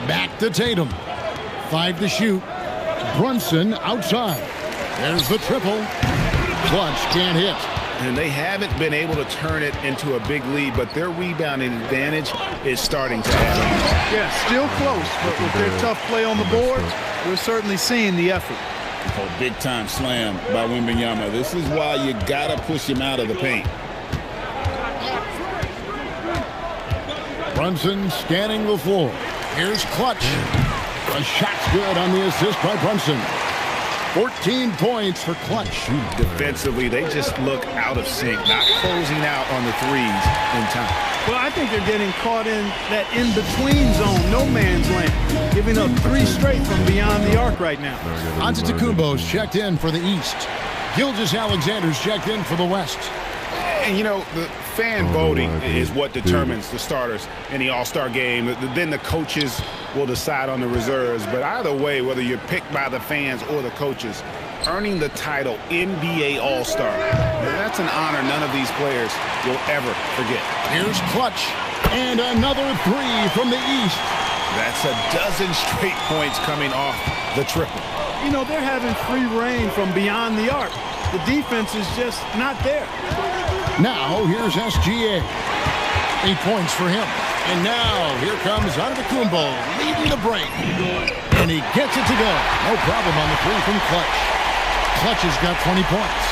Back to Tatum. 5 to shoot. Brunson outside. There's the triple. Clutch can't hit. And they haven't been able to turn it into a big lead, but their rebounding advantage is starting to add up. Yeah, still close, but with their tough play on the boards, we're certainly seeing the effort. Oh, big-time slam by Wembanyama. This is why you got to push him out of the paint. Brunson scanning the floor. Here's Clutch. A shot's good on the assist by Brunson. 14 points for Clutch. Defensively, they just look out of sync, not closing out on the threes in time. Well, I think they're getting caught in that in-between zone, no man's land, giving up 3 straight from beyond the arc right now. Antetokounmpo's checked in for the East. Gilgeous-Alexander's checked in for the West. And, you know, the fan voting is what determines the starters in the All-Star game. Then the coaches will decide on the reserves. But either way, whether you're picked by the fans or the coaches, earning the title NBA All-Star, that's an honor none of these players will ever forget. Here's Clutch. And another 3 from the East. That's a dozen straight points coming off the triple. You know, they're having free reign from beyond the arc. The defense is just not there. Now, here's SGA. 8 points for him. And now here comes Antetokounmpo leading the break. And he gets it to go. No problem on the three from Clutch. Clutch has got 20 points.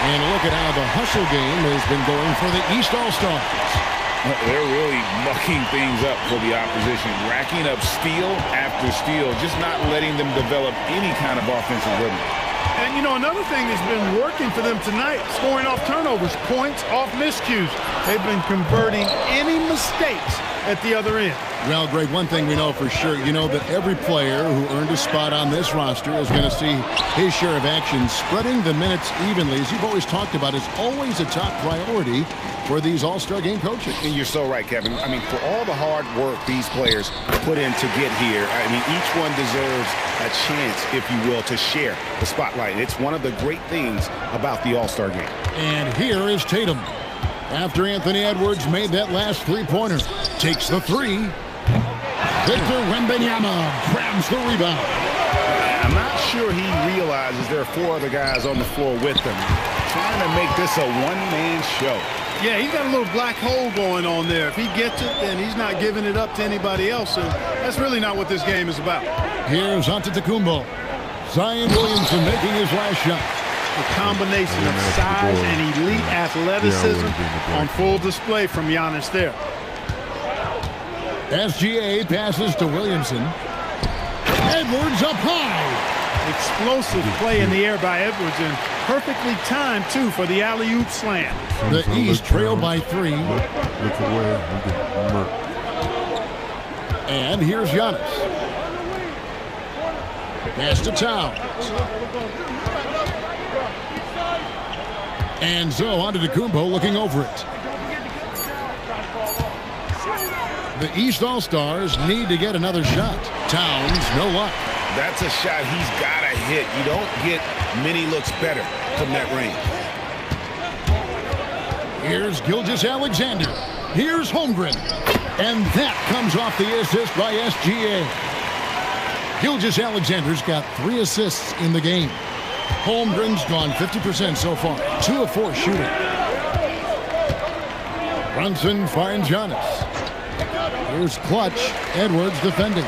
And look at how the hustle game has been going for the East All-Stars. They're really mucking things up for the opposition, racking up steal after steal, just not letting them develop any kind of offensive rhythm. And, you know, another thing that's been working for them tonight, scoring off turnovers, points off miscues. They've been converting any mistakes at the other end. Well, Greg, one thing we know for sure, you know that every player who earned a spot on this roster is going to see his share of action. Spreading the minutes evenly, as you've always talked about, is always a top priority for these All-Star game coaches. And you're so right, Kevin. I mean, for all the hard work these players put in to get here, I mean, each one deserves a chance, if you will, to share the spotlight. It's one of the great things about the All-Star game. And here is Tatum. After Anthony Edwards made that last three-pointer, takes the three. Victor Wembanyama grabs the rebound. I'm not sure he realizes there are 4 other guys on the floor with him, trying to make this a one-man show. Yeah, he's got a little black hole going on there. If he gets it, then he's not giving it up to anybody else, and that's really not what this game is about. Here's Antetokounmpo. Zion Williamson making his last shot. A combination of size and elite athleticism on full display from Giannis there. SGA passes to Williamson. Edwards up high. Explosive play in the air by Edwards, and perfectly timed, too, for the alley-oop slam. The East trail by 3. Look away. And here's Giannis. Pass to Towns. And so Antetokounmpo looking over it. The East All-Stars need to get another shot. Towns, no luck. That's a shot he's got to hit. You don't get many looks better from that range. Here's Gilgeous-Alexander. Here's Holmgren. And that comes off the assist by SGA. Gilgeous-Alexander's got 3 assists in the game. Holmgren's gone 50% so far. 2 of 4 shooting. Brunson finds Giannis. Here's Clutch. Edwards defending.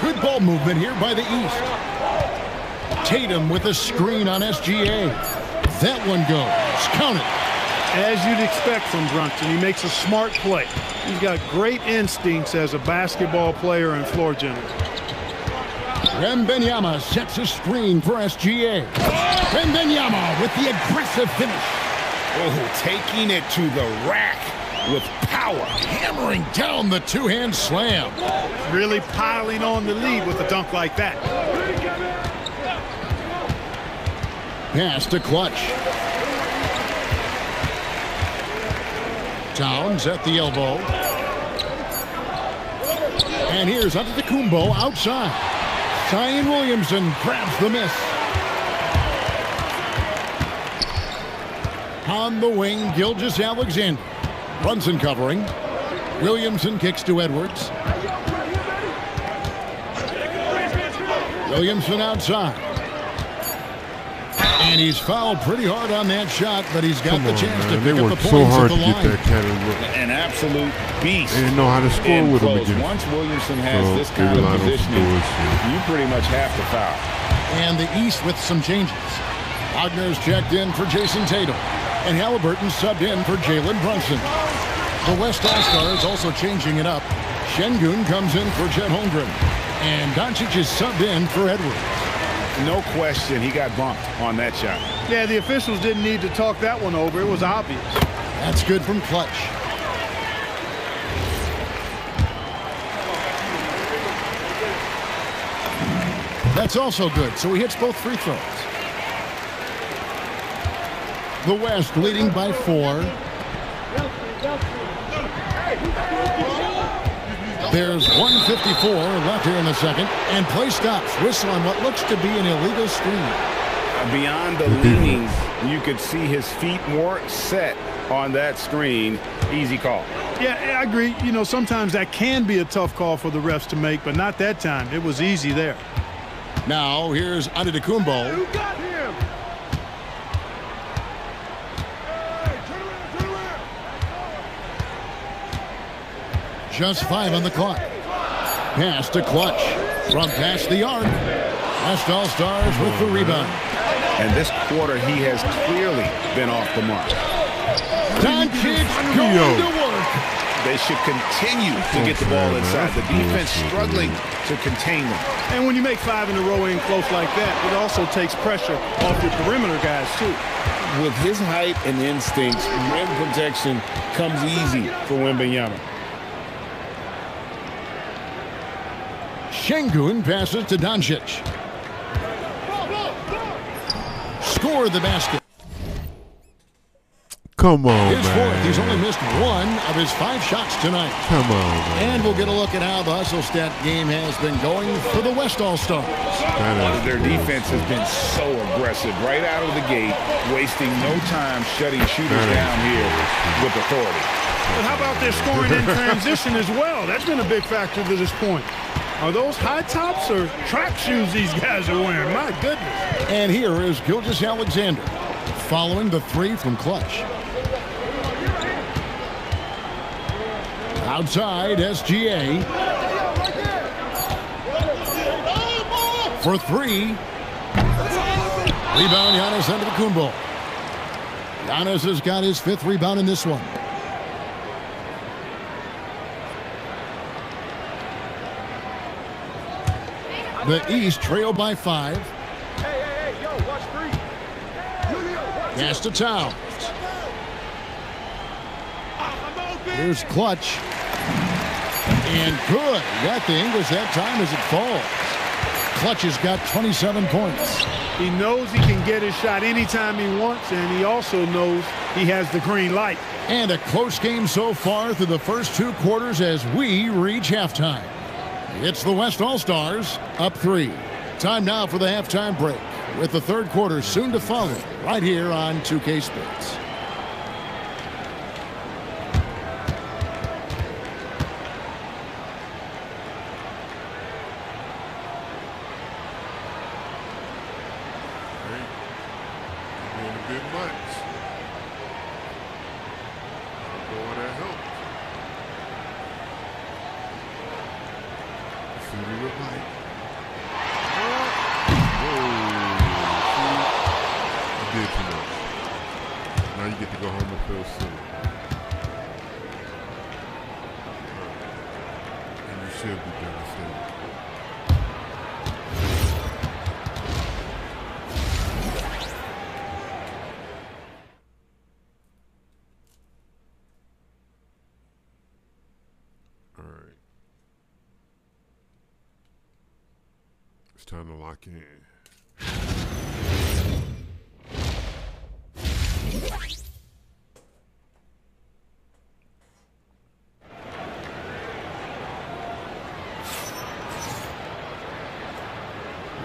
Good ball movement here by the East. Tatum with a screen on SGA. That one goes. Count it. As you'd expect from Brunson, he makes a smart play. He's got great instincts as a basketball player and floor general. Wembanyama sets a screen for SGA. Wembanyama with the aggressive finish. Oh, taking it to the rack with power. Hammering down the two-hand slam. Really piling on the lead with a dunk like that. Pass to Clutch. Towns at the elbow. And here's Antetokounmpo outside. Zion Williamson grabs the miss. On the wing, Gilgeous-Alexander. Brunson covering. Williamson kicks to Edwards. Williamson outside. And he's fouled pretty hard on that shot, but he's got the chance to pick up the points so hard at the to get line. that kind of look. An absolute beast. They didn't know how to score with him again. Once Williamson has this kind of positioning, you pretty much have to foul. And the East with some changes. Wagner's checked in for Jason Tatum. And Halliburton subbed in for Jalen Brunson. The West All-Stars also changing it up. Şengün comes in for Chet Holmgren. And Doncic is subbed in for Edwards. No question he got bumped on that shot. Yeah, the officials didn't need to talk that one over. It was obvious. That's good from Clutch. That's also good, so he hits both free throws. The West leading by 4. There's 1:54 left here in the second, and play stops. Whistle on what looks to be an illegal screen. Beyond the leaning, you could see his feet more set on that screen. Easy call. Yeah, I agree. You know, sometimes that can be a tough call for the refs to make, but not that time. It was easy there. Now here's Antetokounmpo. You got him. Just 5 on the clock. Pass to Clutch. From past the arc. West All-Stars with the rebound. And this quarter, he has clearly been off the mark. Doncic going to work. They should continue to get the ball inside. The defense struggling to contain them. And when you make 5 in a row in close like that, it also takes pressure off your perimeter guys, too. With his height and instincts, rim protection comes easy for Wembanyama. Şengün passes to Doncic. Score the basket. Come on, His man. fourth. He's only missed 1 of his 5 shots tonight. Come on, man. And we'll get a look at how the hustle stat game has been going for the West All-Stars. Their defense has been so aggressive right out of the gate, wasting no time shutting shooters down here with authority. But how about their scoring in transition as well? That's been a big factor to this point. Are those high tops or track shoes these guys are wearing? My goodness. And here is Gilgeous-Alexander following the 3 from Clutch. Outside, SGA. For 3. Rebound, Giannis Antetokounmpo. Giannis has got his 5th rebound in this one. The East trail by 5. Pass to Towns. Here's Clutch. And good. Got the English that time as it falls. Clutch has got 27 points. He knows he can get his shot anytime he wants, and he also knows he has the green light. And a close game so far through the first 2 quarters as we reach halftime. It's the West All-Stars up 3. Time now for the halftime break, with the 3rd quarter soon to follow right here on 2K Sports. Now you get to go home and feel silly. And you should be devastated. All right. It's time to lock in.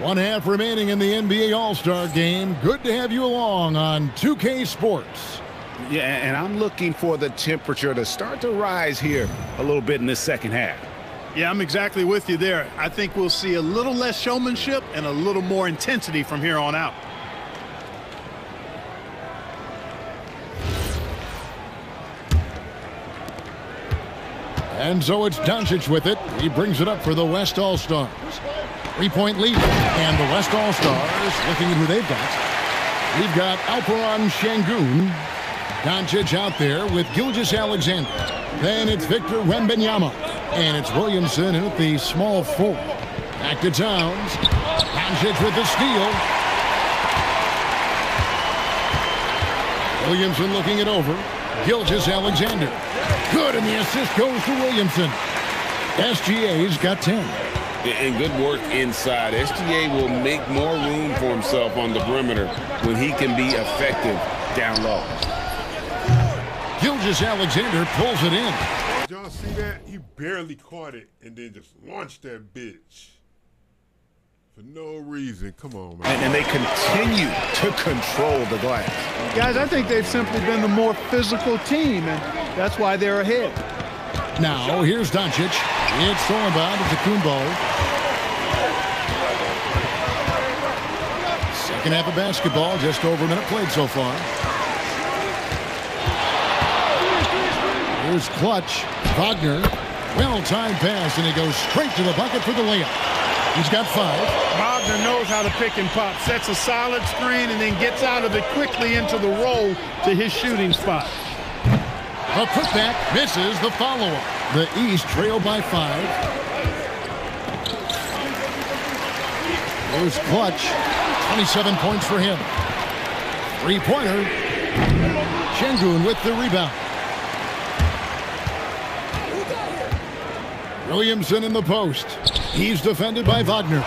One half remaining in the NBA All-Star game. Good to have you along on 2K Sports. Yeah, and I'm looking for the temperature to start to rise here a little bit in this second half. Yeah, I'm exactly with you there. I think we'll see a little less showmanship and a little more intensity from here on out. And so it's Doncic with it. He brings it up for the West All-Stars. 3-point lead. And the West All-Stars, looking at who they've got. We've got Alperen Şengün. Doncic out there with Gilgeous-Alexander. Then it's Victor Wembanyama. And it's Williamson in at the small 4. Back to Towns. Doncic with the steal. Williamson looking it over. Gilgeous-Alexander. Good, and the assist goes to Williamson. SGA's got 10. And good work inside. SGA will make more room for himself on the perimeter when he can be effective down low. Gilgeous-Alexander pulls it in. Did y'all see that? He barely caught it and then just launched that bitch. For no reason. Come on, man. And they continue to control the glass. Guys, I think they've simply been the more physical team, and that's why they're ahead. Now, here's Doncic. It's stolen by Antetokounmpo. Second half of basketball, just over a minute played so far. Here's Clutch. Wagner. Well-timed pass, and he goes straight to the bucket for the layup. He's got 5. Wagner knows how to pick and pop, sets a solid screen, and then gets out of it quickly into the roll to his shooting spot. A putback misses the follow-up. The East trail by 5. Here's Clutch. 27 points for him. Three-pointer. Şengün with the rebound. Williamson in the post. He's defended by Wagner.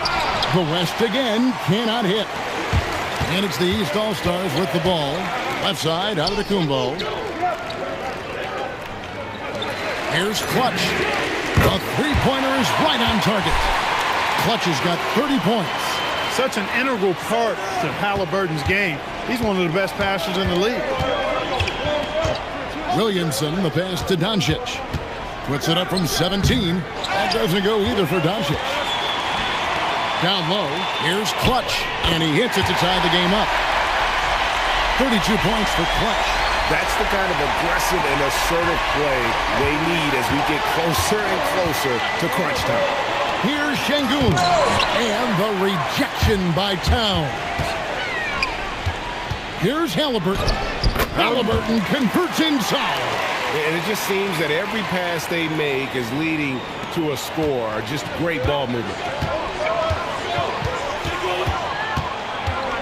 The West again cannot hit. And it's the East All-Stars with the ball. Left side out of the Kumbo. Here's Clutch. The three-pointer is right on target. Clutch has got 30 points. Such an integral part to Halliburton's game. He's one of the best passers in the league. Williamson, the pass to Doncic. Puts it up from 17. That doesn't go either for Doncic. Down low, here's Clutch, and he hits it to tie the game up. 32 points for Clutch. That's the kind of aggressive and assertive play they need as we get closer and closer to crunch time. Here's Şengün, and the rejection by Towns. Here's Halliburton. Halliburton converts inside. And it just seems that every pass they make is leading to a score. Just great ball movement.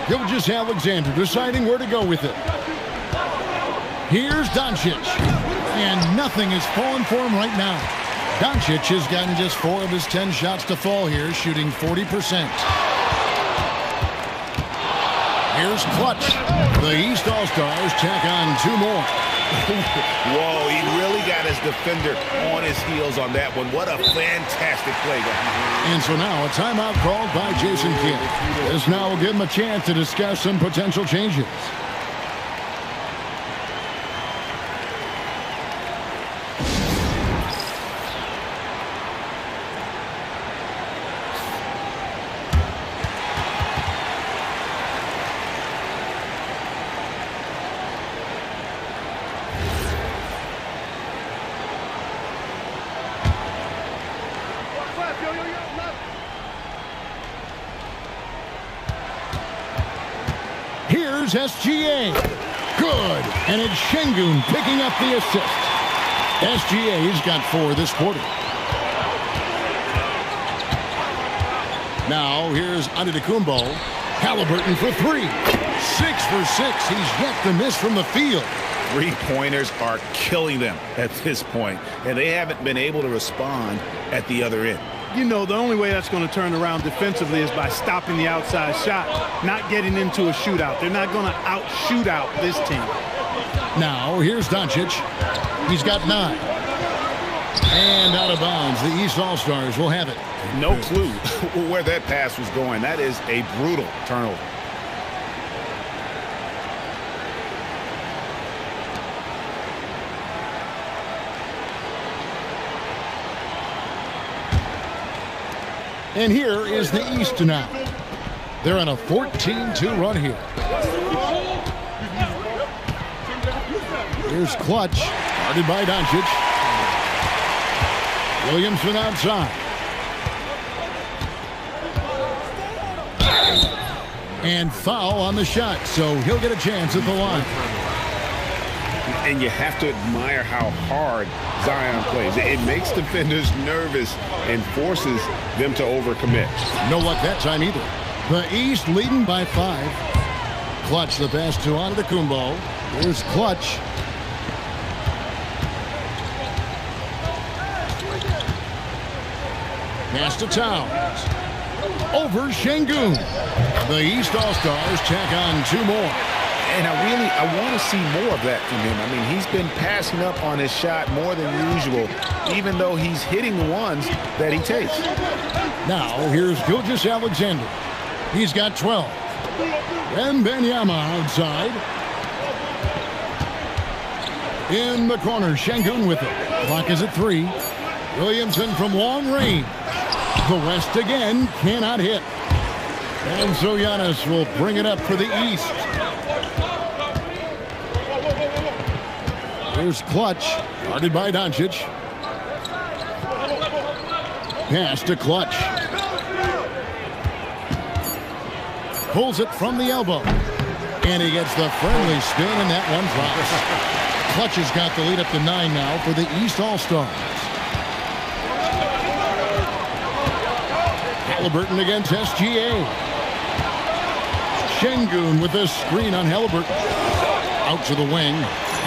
Gilgeous-Alexander deciding where to go with it. Here's Doncic. And nothing is falling for him right now. Doncic has gotten just 4 of his 10 shots to fall here, shooting 40%. Here's Clutch. The East All-Stars tack on 2 more. Whoa, he really got his defender on his heels on that one. What a fantastic play, guys. And so now a timeout called by Jason Kidd. This now will give him a chance to discuss some potential changes. Here's SGA. Good. And it's Şengün picking up the assist. SGA's got 4 this quarter. Now here's Antetokounmpo. Halliburton for 3. 6 for 6. He's yet to miss from the field. Three-pointers are killing them at this point, and they haven't been able to respond at the other end. You know, the only way that's going to turn around defensively is by stopping the outside shot, not getting into a shootout. They're not going to out-shoot out this team. Now, here's Doncic. He's got 9. And out of bounds. The East All-Stars will have it. No clue where that pass was going. That is a brutal turnover. And here is the East now. They're on a 14-2 run here. Here's Clutch, guarded by Doncic. Williamson outside. And foul on the shot, so he'll get a chance at the line. And you have to admire how hard Zion plays. It makes defenders nervous and forces them to overcommit. No luck that time either. The East leading by 5. Clutch the pass to Antetokounmpo. Here's Clutch. Pass to Towns. Over Şengün. The East All-Stars tack on 2 more. And I want to see more of that from him. I mean, he's been passing up on his shot more than usual, even though he's hitting the ones that he takes. Now, here's Gilgeous-Alexander. He's got 12. Wembanyama outside. In the corner, Şengün with it. Clock is at 3. Williamson from long range. The West again cannot hit. And so Giannis will bring it up for the East. Here's Clutch, guarded by Doncic. pass to Clutch. Pulls it from the elbow. And he gets the friendly spin, and that one drops. Clutch has got the lead up to 9 now for the East All-Stars. Halliburton against SGA. Şengün with the screen on Halliburton. Out to the wing.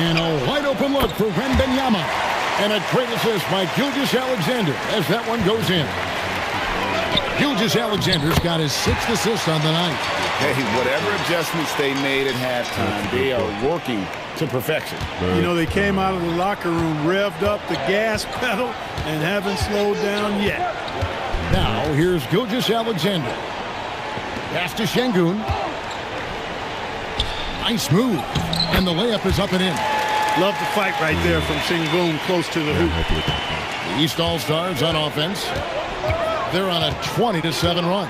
And a wide open look for Wembanyama. And a great assist by Gilgeous-Alexander as that one goes in. Gilgeous-Alexander's got his 6th assist on the night. Hey, whatever adjustments they made at halftime, they are working to perfection. You know, they came out of the locker room, revved up the gas pedal, and haven't slowed down yet. Now, here's Gilgeous-Alexander. Pass to Şengün. Nice move. And the layup is up and in. Love the fight right there from Şengün close to the hoop. The East All-Stars on offense. They're on a 20-7 run.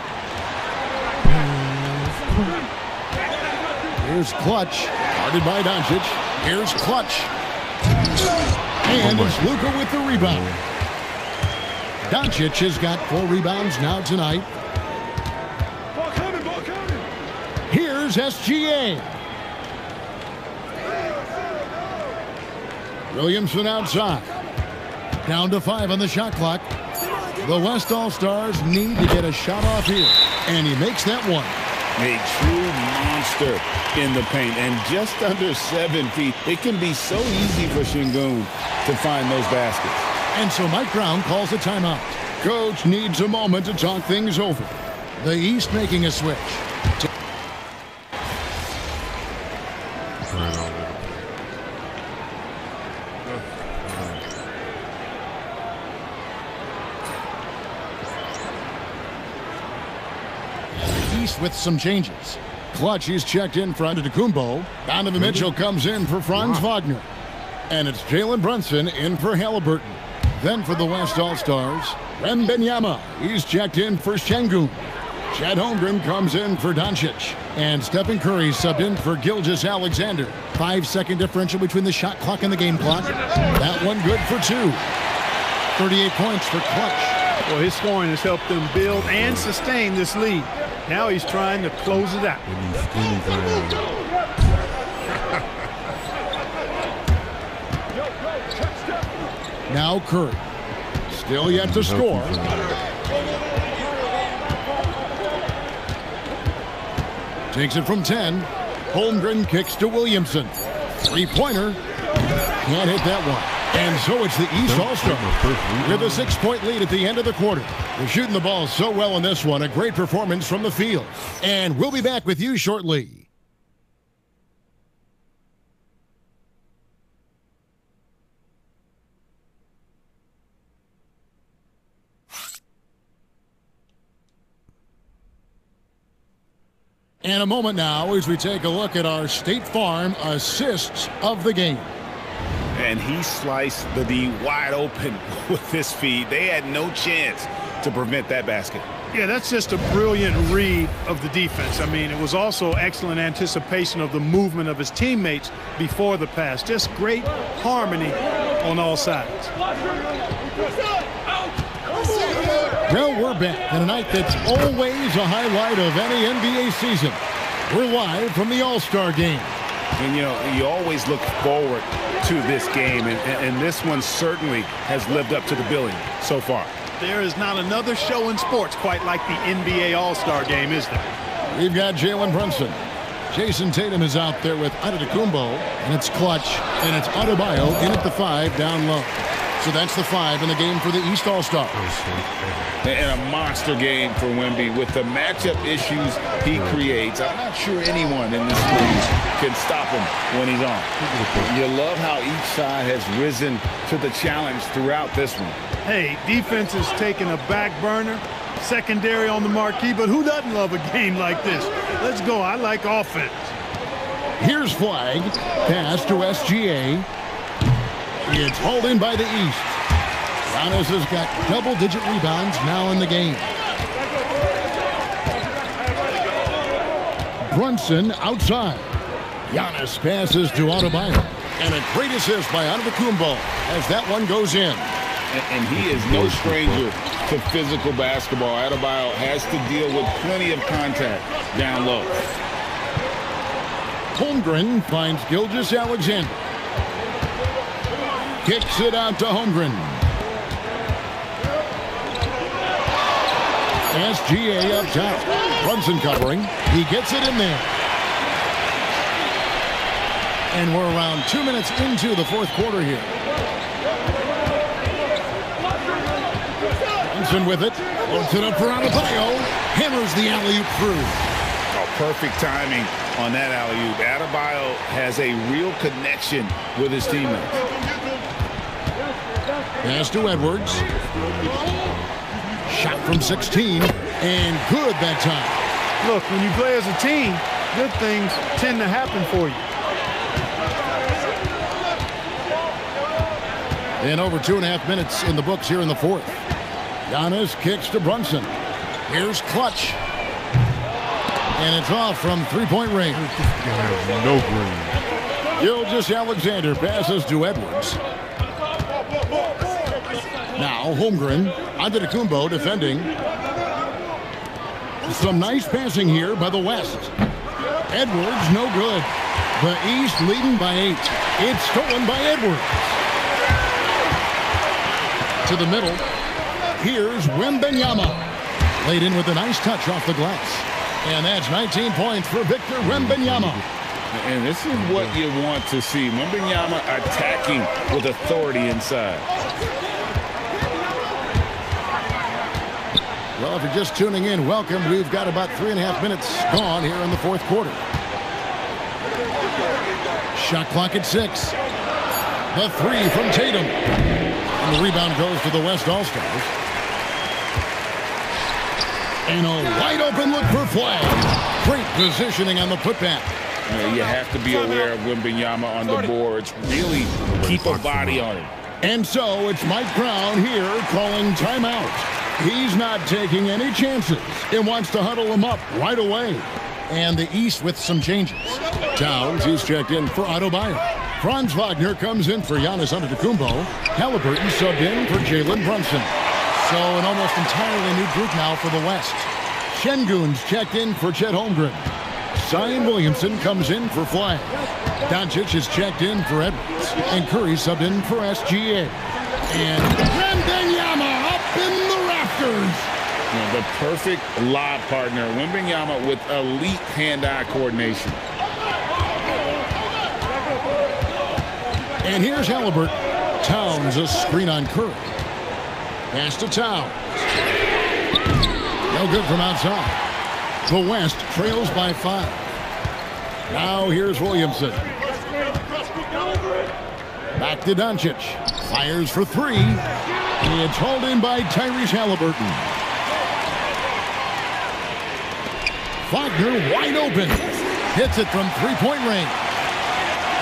Here's Clutch. Guarded by Doncic. Here's Clutch. And it's Luka with the rebound. Doncic has got 4 rebounds now tonight. Here's SGA. Williamson outside. Down to 5 on the shot clock. The West All-Stars need to get a shot off here. And he makes that one. A true monster in the paint. And just under 7 feet. It can be so easy for Şengün to find those baskets. And so Mike Brown calls a timeout. Coach needs a moment to talk things over. The East making a switch. With some changes. Clutch is checked in for Antetokounmpo. Donovan Mitchell comes in for Franz Wagner. And it's Jalen Brunson in for Halliburton. Then for the West All-Stars, Wembanyama. He's checked in for Şengün. Chet Holmgren comes in for Doncic. And Stephen Curry subbed in for Gilgeous-Alexander. 5-second differential between the shot clock and the game clock. That one good for 2. 38 points for Clutch. Well, his scoring has helped them build and sustain this lead. Now he's trying to close it out. Now Curry. Still yet to score. Takes it from 10. Holmgren kicks to Williamson. 3-pointer. Can't hit that one. And so it's the East All-Star with a 6-point lead at the end of the quarter. They're shooting the ball so well in this one. A great performance from the field. And we'll be back with you shortly. And a moment now as we take a look at our State Farm assists of the game. And he sliced the D wide open with his feed. They had no chance to prevent that basket. Yeah, that's just a brilliant read of the defense. I mean, it was also excellent anticipation of the movement of his teammates before the pass. Just great harmony on all sides. Well, we're back in a night that's always a highlight of any NBA season. We're live from the All-Star Game. And, you know, you always look forward to this game, and this one certainly has lived up to the billing so far. There is not another show in sports quite like the NBA All-Star Game, is there? We've got Jalen Brunson. Jason Tatum is out there with Antetokounmpo, and it's Clutch, and it's Adebayo in at the 5 down low. So that's the 5 in the game for the East All-Stars. And a monster game for Wemby with the matchup issues he creates. I'm not sure anyone in this league can stop him when he's on. You love how each side has risen to the challenge throughout this one. Hey, defense is taking a back burner, secondary on the marquee, but who doesn't love a game like this? Let's go. I like offense. Here's Flag. Pass to SGA. It's hauled in by the East. Giannis has got double-digit rebounds now in the game. Brunson outside. Giannis passes to Adebayo. And a great assist by Antetokounmpo as that one goes in. And he is no stranger to physical basketball. Adebayo has to deal with plenty of contact down low. Holmgren finds Gilgeous-Alexander. Kicks it out to Holmgren. SGA up top. Brunson covering. He gets it in there. And we're around 2 minutes into the fourth quarter here. Brunson with it. Loads it up for Adebayo. Hammers the alley-oop through. Oh, perfect timing on that alley-oop. Adebayo has a real connection with his teammates. Pass to Edwards. Shot from 16. And good that time. Look, when you play as a team, good things tend to happen for you. And over 2.5 minutes in the books here in the fourth. Giannis kicks to Brunson. Here's Clutch. And it's off from three-point range. No green. Gilgeous-Alexander passes to Edwards. Now Holmgren. Antetokounmpo defending. Some nice passing here by the West. Edwards no good. The East leading by 8. It's stolen by Edwards. To the middle. Here's Wembanyama. Laid in with a nice touch off the glass. And that's 19 points for Victor Wembanyama. And this is what you want to see. Wembanyama attacking with authority inside. Well, if you're just tuning in, welcome. We've got about 3.5 minutes gone here in the fourth quarter. Shot clock at 6. The three from Tatum. And the rebound goes to the West All-Stars. And a wide open look for Flag. Great positioning on the putback. You have to be aware of Wembanyama on the boards. Really keep a body on him. And so it's Mike Brown here calling timeout. He's not taking any chances and wants to huddle him up right away. And the East with some changes. Towns, he's checked in for Adebayo. Franz Wagner comes in for Giannis Antetokounmpo. Halliburton subbed in for Jalen Brunson. So an almost entirely new group now for the West. Şengün's checked in for Chet Holmgren. Zion Williamson comes in for Flag. Doncic is checked in for Edwards. And Curry subbed in for SGA. And Wembanyama up in the rafters. The perfect lob partner. Wembanyama with elite hand-eye coordination. And here's Halliburton. Towns a screen on Curry. Pass to Towns. No good from outside. The West trails by 5. Now here's Williamson. Back to Doncic. Fires for 3. It's hauled in by Tyrese Halliburton. Wagner wide open. Hits it from three-point range.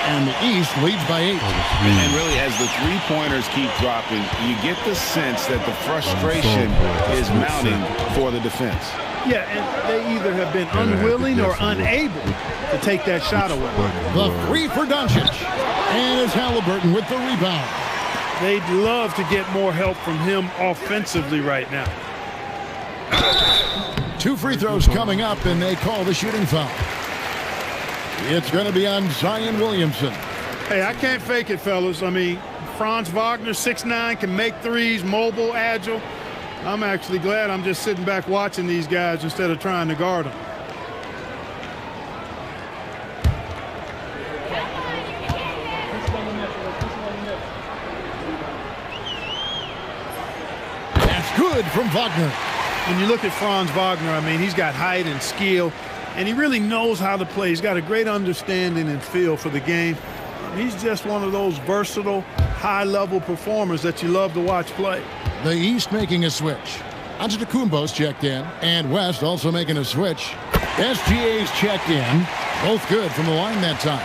And the East leads by 8. And really, as the three-pointers keep dropping, you get the sense that the frustration is mounting for the defense. Yeah, and they either have been unwilling or unable to take that shot away. The 3 for Doncic. And it's Halliburton with the rebound. They'd love to get more help from him offensively right now. 2 free throws coming up, and they call the shooting foul. It's going to be on Zion Williamson. Hey, I can't fake it, fellas. I mean, Franz Wagner, 6'9", can make threes, mobile, agile. I'm actually glad I'm just sitting back watching these guys instead of trying to guard them. That's good from Wagner. When you look at Franz Wagner, I mean, he's got height and skill, and he really knows how to play. He's got a great understanding and feel for the game. He's just one of those versatile, high-level performers that you love to watch play. The East making a switch. Antetokounmpo's checked in, and West also making a switch. SGA's checked in. Both good from the line that time.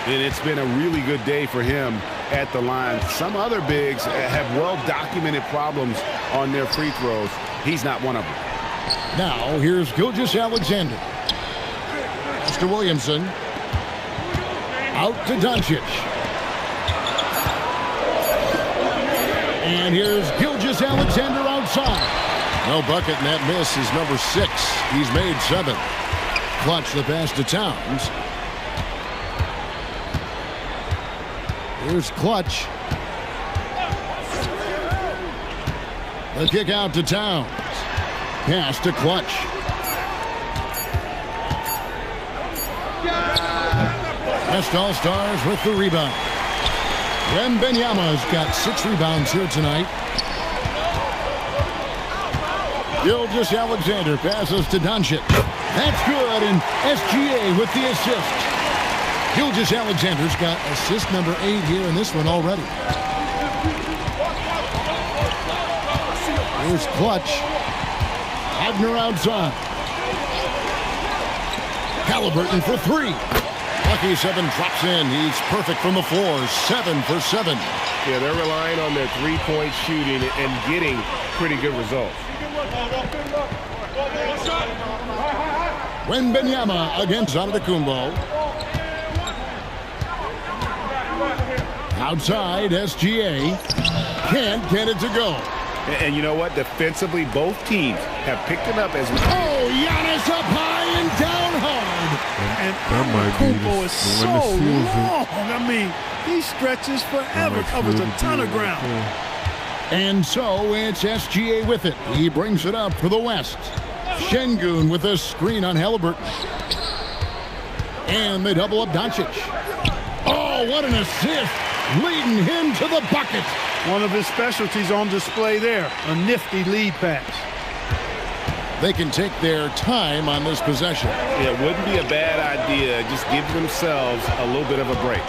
It's been a really good day for him at the line. Some other bigs have well-documented problems on their free throws. He's not one of them. Now, here's Gilgeous-Alexander. Pass to Williamson. Out to Doncic. And here's Gilgeous-Alexander outside. No bucket, and that miss is number 6. He's made 7. Clutch the pass to Towns. Here's Clutch. The kick out to Towns. Pass to Clutch. Best All-Stars with the rebound. Wembanyama's got 6 rebounds here tonight. Gilgeous-Alexander passes to Doncic. That's good, and SGA with the assist. Gilgeous-Alexander's got assist number 8 here in this one already. Here's Clutch. Wagner outside. Halliburton for 3. Lucky 7 drops in. He's perfect from the floor. 7 for 7. Yeah, they're relying on their three-point shooting and getting pretty good results. Wembanyama against Antetokounmpo. Outside, SGA. Can't get it to go. And you know what? Defensively, both teams have picked it up as well. Oh, Giannis up high and down hard. And That might be Antetokounmpo is the so one that seals it. long. I mean, he stretches forever, Might covers seal a the ton deal of right ground. there. And so it's SGA with it. He brings it up for the West. Şengün with a screen on Halliburton. And they double up Doncic. Oh, what an assist. Leading him to the bucket. One of his specialties on display there, a nifty lead pass. They can take their time on this possession. Yeah, it wouldn't be a bad idea. Just give themselves a little bit of a break.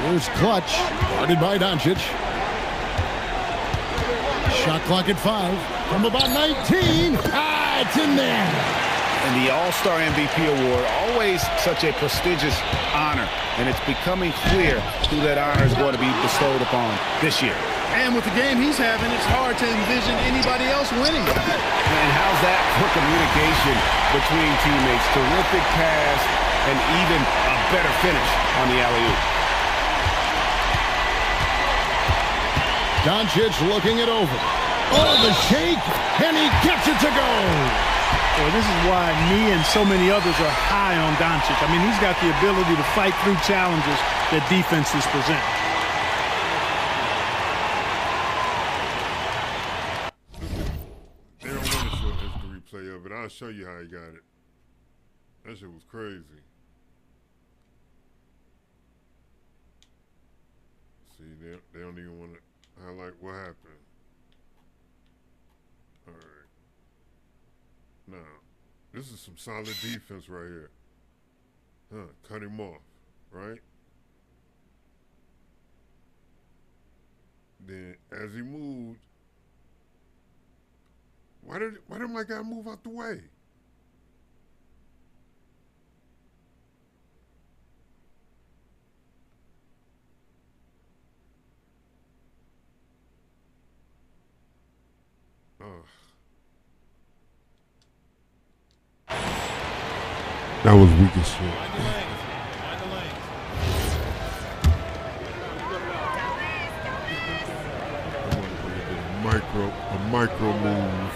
Here's Clutch, guarded by Doncic. Shot clock at 5. From about 19. It's in there. And the All-Star MVP award, always such a prestigious honor, and it's becoming clear who that honor is going to be bestowed upon this year. And with the game he's having, it's hard to envision anybody else winning. And how's that for communication between teammates? Terrific pass and even a better finish on the alley-oop. Doncic looking it over. Oh, the shake, and he gets it to go. Boy, this is why me and so many others are high on Doncic. I mean, he's got the ability to fight through challenges that defenses present. They don't want to show us the replay of it. I'll show you how he got it. That shit was crazy. See, they don't even want to highlight what happened. All right. Now, this is some solid defense right here. Cut him off, right? Then, as he moved, why did my guy move out the way? That was weak as shit. A micro move.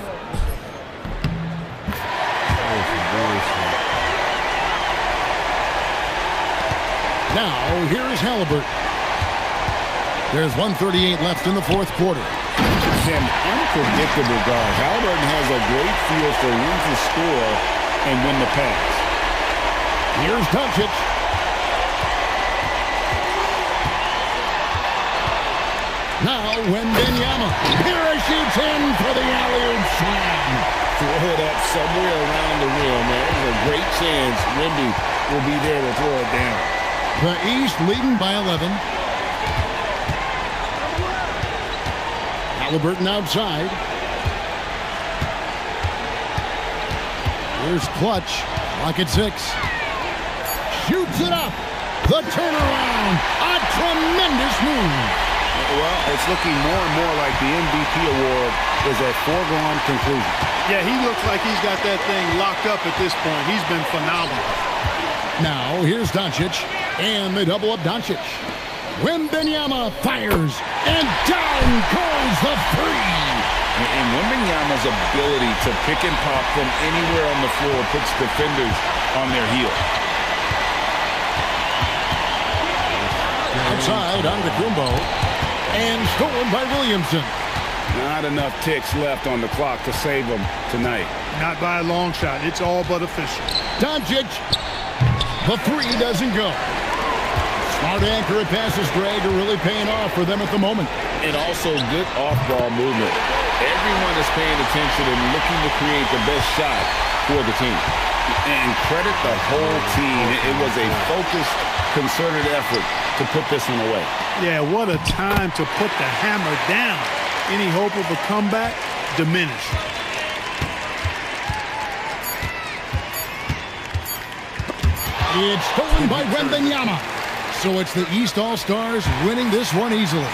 That was embarrassing. Now, here is Halliburton. There's 1:38 left in the fourth quarter. It's an unpredictable guard. Halliburton has a great feel for when to score and when to pass. Here's Doncic. Now Wembanyama parachutes in for the alley-oop slam. Throw it up somewhere around the rim, man. There's a great chance Wemby will be there to throw it down. The East leading by 11. Halliburton outside. Here's Clutch. Clock at 6. Shoots it up. The turnaround. A tremendous move. Well, it's looking more and more like the MVP award is a foregone conclusion. Yeah, he looks like he's got that thing locked up at this point. He's been phenomenal. Now, here's Doncic. And they double up Doncic. Wembanyama fires, and down goes the three. And Wembanyama's ability to pick and pop from anywhere on the floor puts defenders on their heel. Outside on Kumbo, and stolen by Williamson. Not enough ticks left on the clock to save them tonight. Not by a long shot. It's all but official. Doncic. The three doesn't go. Smart accurate passes, Greg, are really paying off for them at the moment. And also good off-ball movement. Everyone is paying attention and looking to create the best shot for the team. And credit the whole team. It was a focused, concerted effort to put this one away. Yeah, what a time to put the hammer down. Any hope of a comeback diminished. It's stolen by Wembanyama. So it's the East All-Stars winning this one easily.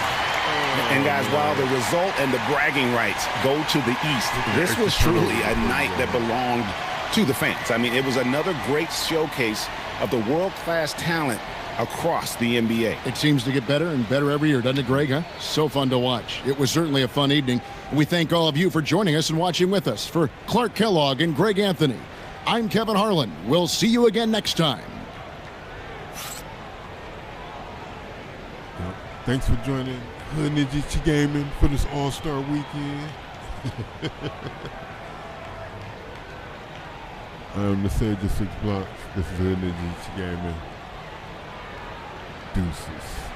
And guys, while the result and the bragging rights go to the East, this was truly a night that belonged to the fans. I mean, it was another great showcase of the world-class talent across the NBA. It seems to get better and better every year, doesn't it, Greg? Huh? So fun to watch. It was certainly a fun evening. We thank all of you for joining us and watching with us. For Clark Kellogg and Greg Anthony, I'm Kevin Harlan. We'll see you again next time. Thanks for joining Hood Ninja Gaming for this All-Star Weekend. I'm the Sage of 6 Blocks. This is Hood Ninja Gaming. Deuces.